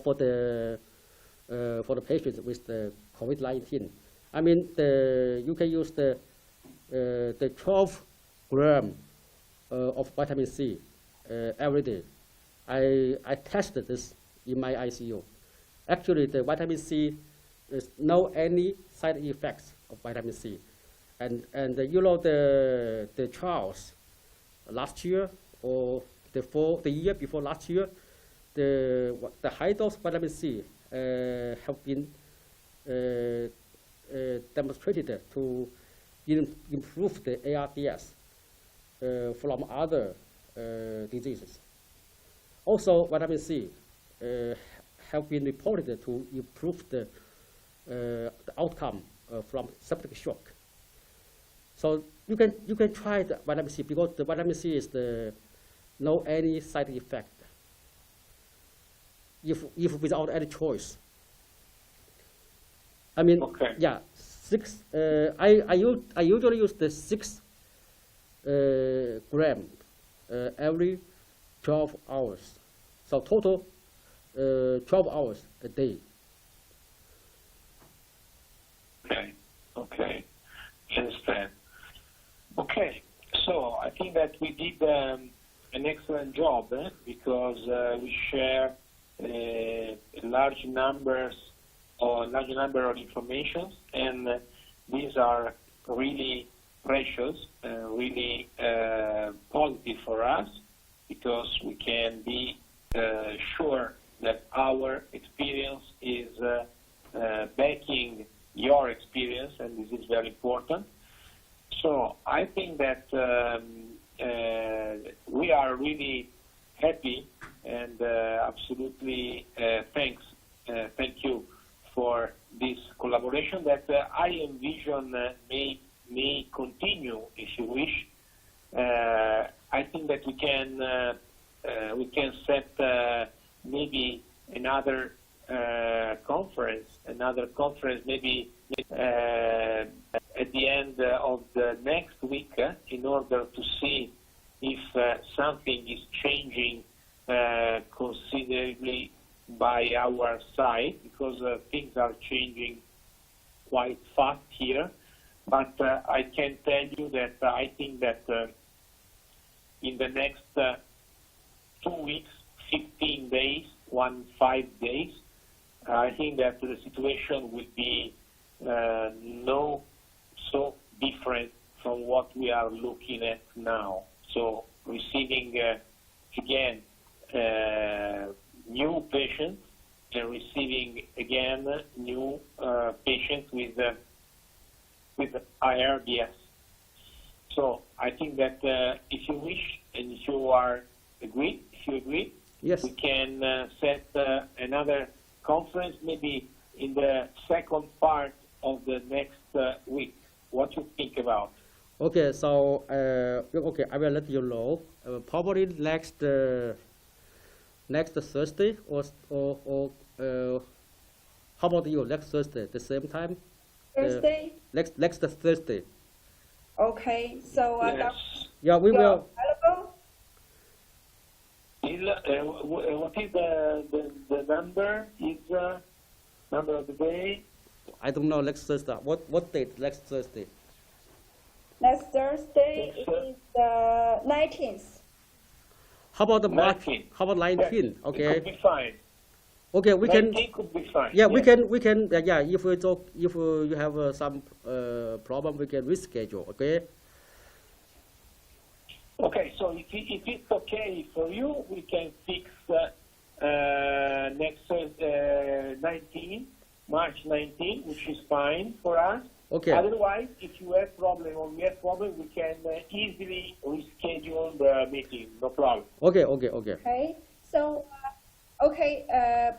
for the patients with the COVID-19. I mean, you can use the 12 gram of vitamin C every day. I tested this in my ICU. Actually, the vitamin C, there's no any side effects of vitamin C, and the trials last year or the year before last year, the high dose vitamin C have been demonstrated to improve the ARDS from other diseases. Also, vitamin C have been reported to improve the outcome from septic shock. So you can try the vitamin C, because the vitamin C is no any side effect. If without any choice. I mean, okay. Yeah, 6. I usually use the 6 gram every 12 hours. So total 12 hours a day. Okay, understand. Okay, so I think that we did an excellent job because we share a large number of information, and these are really precious, really positive for us, because we can be sure that our experience is backing your experience, and this is very important. So I think that we are really happy and absolutely thank you for this collaboration that I envision may continue, if you wish. I think that we can set maybe another conference maybe at the end of the next week in order to see if something is changing considerably by our side, because things are changing quite fast here. But I can tell you that I think that in the next 2 weeks, 15 days, 5 days, I think that the situation will be no so different from what we are looking at now. So receiving again new patients and receiving again new patients with ARDS. So I think that if you wish and if you agree, yes, we can set another conference maybe in the second part of the next week. What do you think, Okay, so okay, I will let you know. Probably next Thursday or how about you? Next Thursday, the same time. Thursday? Next Thursday. Okay, so Yes. Yeah, we you're will. available? What is the number? Is number of the day? I don't know next Thursday. What date? Next Thursday. Next Thursday Yes, sir. is the 19th. How about the March? 19. How about 19? It Okay. could be fine. Okay, we can. 19 could be fine. Yeah, yes. we can. Yeah, if we talk, if you have some problem, we can reschedule. Okay. Okay, so if it's okay for you, we can fix next 19, March 19, which is fine for us. Okay. Otherwise, if you have problem or we have problem, we can easily reschedule the meeting. No problem. Okay. Okay, so,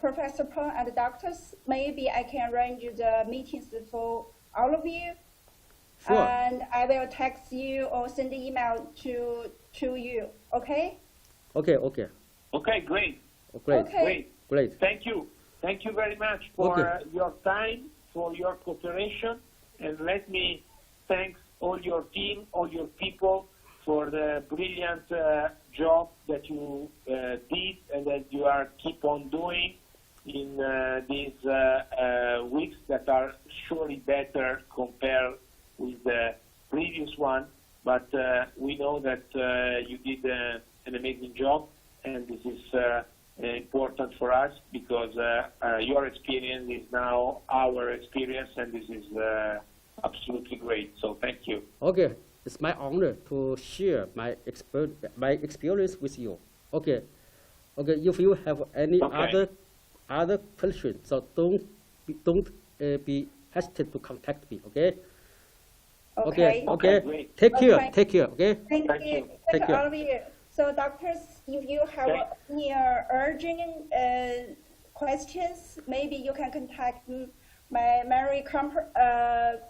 Professor Peng and the doctors, maybe I can arrange the meetings for all of you. Sure. And I will text you or send the email to you, okay? Okay. Okay, great. Great. Okay. Great. Thank you. Thank you very much for Okay. your time, for your cooperation, and let me thank all your team, all your people for the brilliant job that you did and that you are keep on doing in these weeks that are surely better compared with the previous one. But we know that you did an amazing job, and this is important for us because your experience is now our experience, and this is absolutely great. So thank you. Okay. It's my honor to share my experience with you. Okay. If you have any Okay. other questions, so don't be hesitant to contact me. Okay. Okay. Okay, great. Take care. Okay. Take care. Okay. Thank Thank you. you. Thank you. All of you. So doctors, if you have Okay. any urgent questions, maybe you can contact my Mary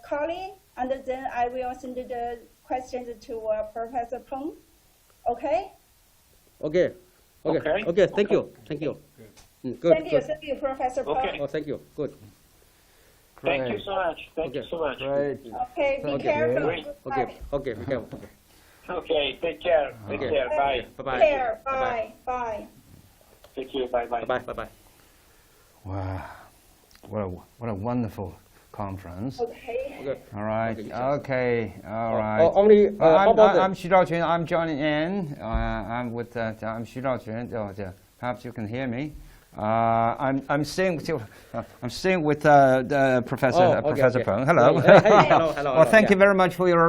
colleague, and then I will send the questions to Professor Peng. Okay? Okay. Thank you. Good. Thank you, Professor Peng. Okay. Oh, thank you. Good. Thank you Great. so much. Thank you Okay. so much. Great. Okay, be Okay. careful. Great. Okay. Bye. Okay. Be careful. Okay. Okay, take care. Take Okay. care. Bye. Bye-bye. Care. Bye-bye. Bye. Thank you. Bye. Bye. Bye-bye. Wow, what a wonderful conference. Okay. Okay. All right. Okay. Okay. All right. Only. How about I'm Xu Zhaoqun. I'm joining in. I'm with. I'm Xu Zhaoqun. Perhaps you can hear me. I'm staying with Professor Professor Peng. Hello. Hey, hello. Well, thank you very much for your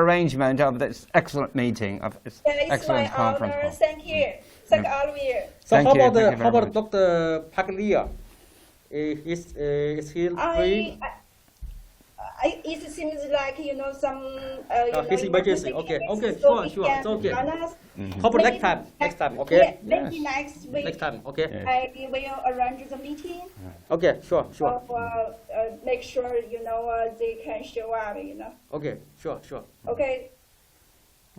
arrangement of this excellent meeting of this Yeah, it's excellent my conference honor. call. Thank you. Thank all of you. So Thank how you, about thank you how very about much. Dr. Paglia? Is he free? It seems like some. His emergency. Okay. So Sure. we It's okay. can join us. How about next time? Okay. Yeah, maybe next week. Next time. Okay. Yeah. I will arrange the meeting. Okay. Sure. So make sure they can show up. Okay. Sure. Okay.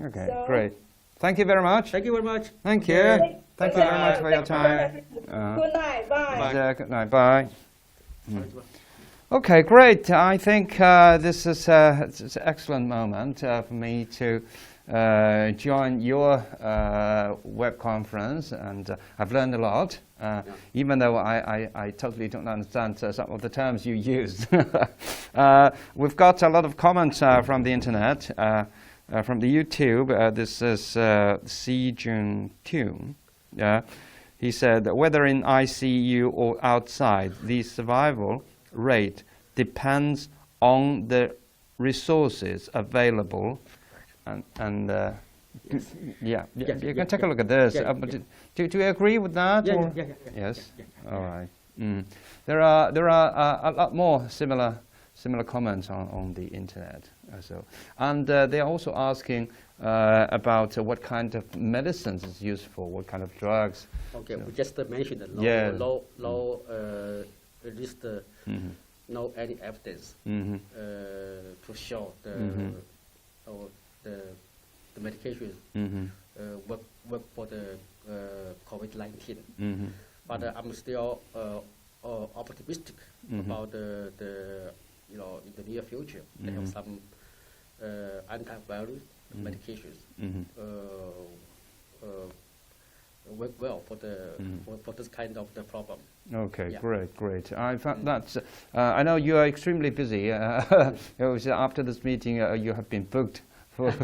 Okay. So- Great. Thank you very much. Thank you very much. Thank you. Okay. Thank you very much for your time. Good night. Bye. Good night. Bye. Okay, great. I think this is it's an excellent moment for me to join your web conference, and I've learned a lot, even though I totally don't understand some of the terms you used. We've got a lot of comments from the internet, from the YouTube. This is Si Jun Tune. He said, whether in ICU or outside, the survival rate depends on the resources available, and you can take a look at this. But do you agree with that? Yeah. Yes. Yeah. All right. There are a lot more similar comments on the internet. And they're also asking about what kind of medicines is used for, what kind of drugs. Okay. We just mentioned that Yeah. low at least no any evidence to show the the medications work for the COVID-19. But I'm still optimistic about the in the near future they have some antiviral medications work well for the for this kind of the problem. Okay, Yeah. great. I found that. I know you are extremely busy. It was after this meeting, you have been booked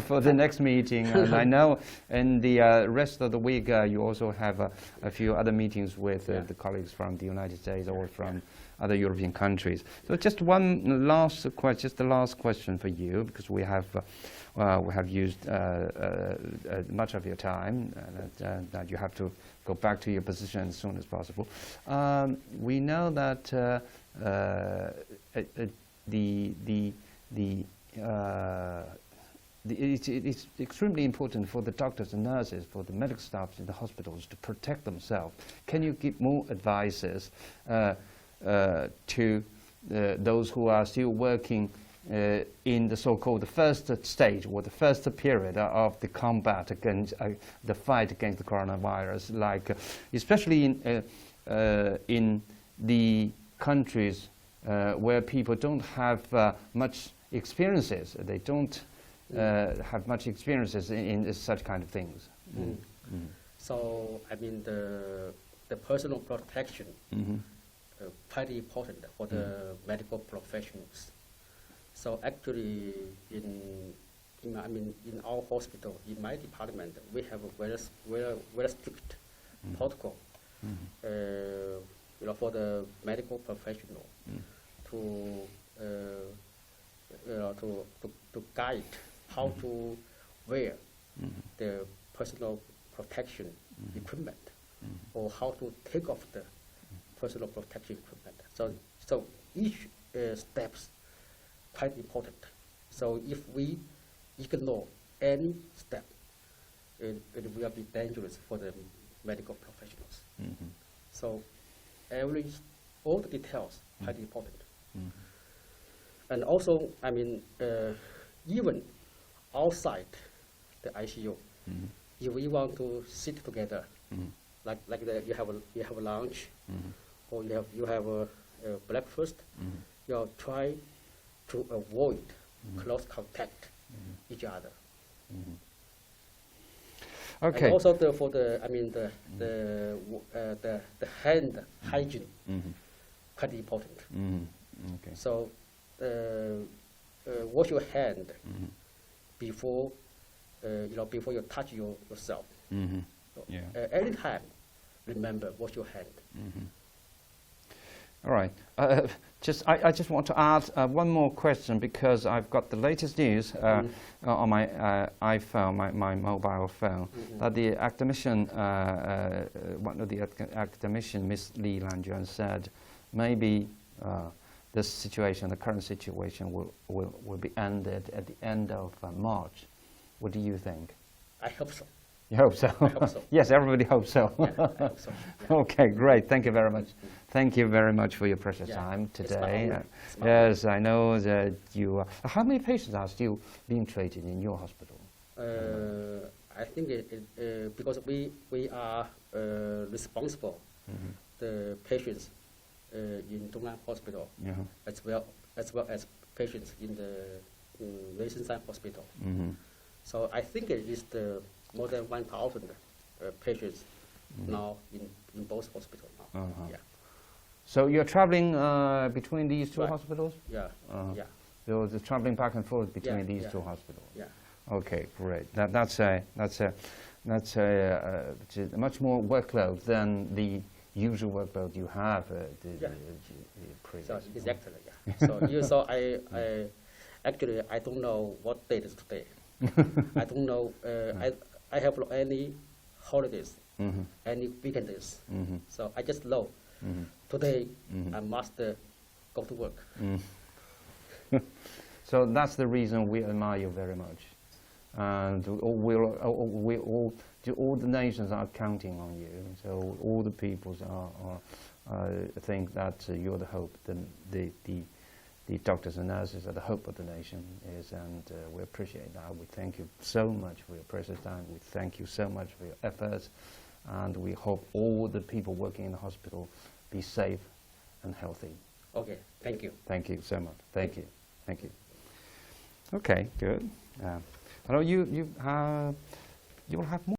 for the next meeting, and I know in the rest of the week you also have a few other meetings with the colleagues from the United States or from other European countries. So just one last question, just the last question for you, because we have used much of your time, that you have to go back to your position as soon as possible. We know that it's extremely important for the doctors and nurses, for the medical staff in the hospitals to protect themselves. Can you give more advices to those who are still working in the so-called first stage or the first period of the combat against the fight against the coronavirus, like especially in the countries where people don't have much experiences. They don't have much experiences in such kind of things. So I mean the personal protection quite important for the medical professionals. So actually in our hospital, in my department, we have a very strict protocol for the medical professional to guide how to wear the personal protection equipment or how to take off the personal protection equipment. So each steps quite important. So if we ignore any step, it will be dangerous for the medical professionals. So all the details quite important. And also, I mean, even outside the ICU, if we want to sit together, like you have a lunch, or you have a breakfast, you try to avoid close contact each other. Okay. And also for the hand hygiene quite important. Okay. So wash your hand before before you touch yourself. Yeah. Anytime, remember wash your hand. All right. I just want to add one more question, because I've got the latest news on my iPhone, my mobile phone, that the academician, one of the academicians, Miss Li Lanjuan, said maybe this situation, the current situation, will be ended at the end of March. What do you think? I hope so. You hope so? I hope so. Yes, everybody hopes so. Yeah, I hope so. Yeah. Okay, great. Thank you very much. Thank you very much for your precious time today. Yes, I know that you. How many patients are still being treated in your hospital? I think because we are responsible the patients in Zhongnan Hospital as well as patients in the Nationwide Hospital. So I think it is more than 1,000 patients now in both hospitals now. Yeah. So you're traveling between these two Right. hospitals? Yeah. Yeah. So the traveling back and forth between Yeah, these yeah. two hospitals. Yeah. Okay, great. That's a much more workload than the usual workload you have. Yeah. Previous. So exactly. Yeah. So actually I don't know what date is today. I don't know. I have any holidays, any weekends. So I just know today I must go to work. So that's the reason we admire you very much, and all the nations are counting on you. So all the peoples are think that you're the hope, the doctors and nurses are the hope of the nation, and we appreciate that. We thank you so much for your precious time. We thank you so much for your efforts, and we hope all the people working in the hospital be safe and healthy. Okay, thank you. Thank you so much. Thank you. Thank you. Okay, good. You will have more.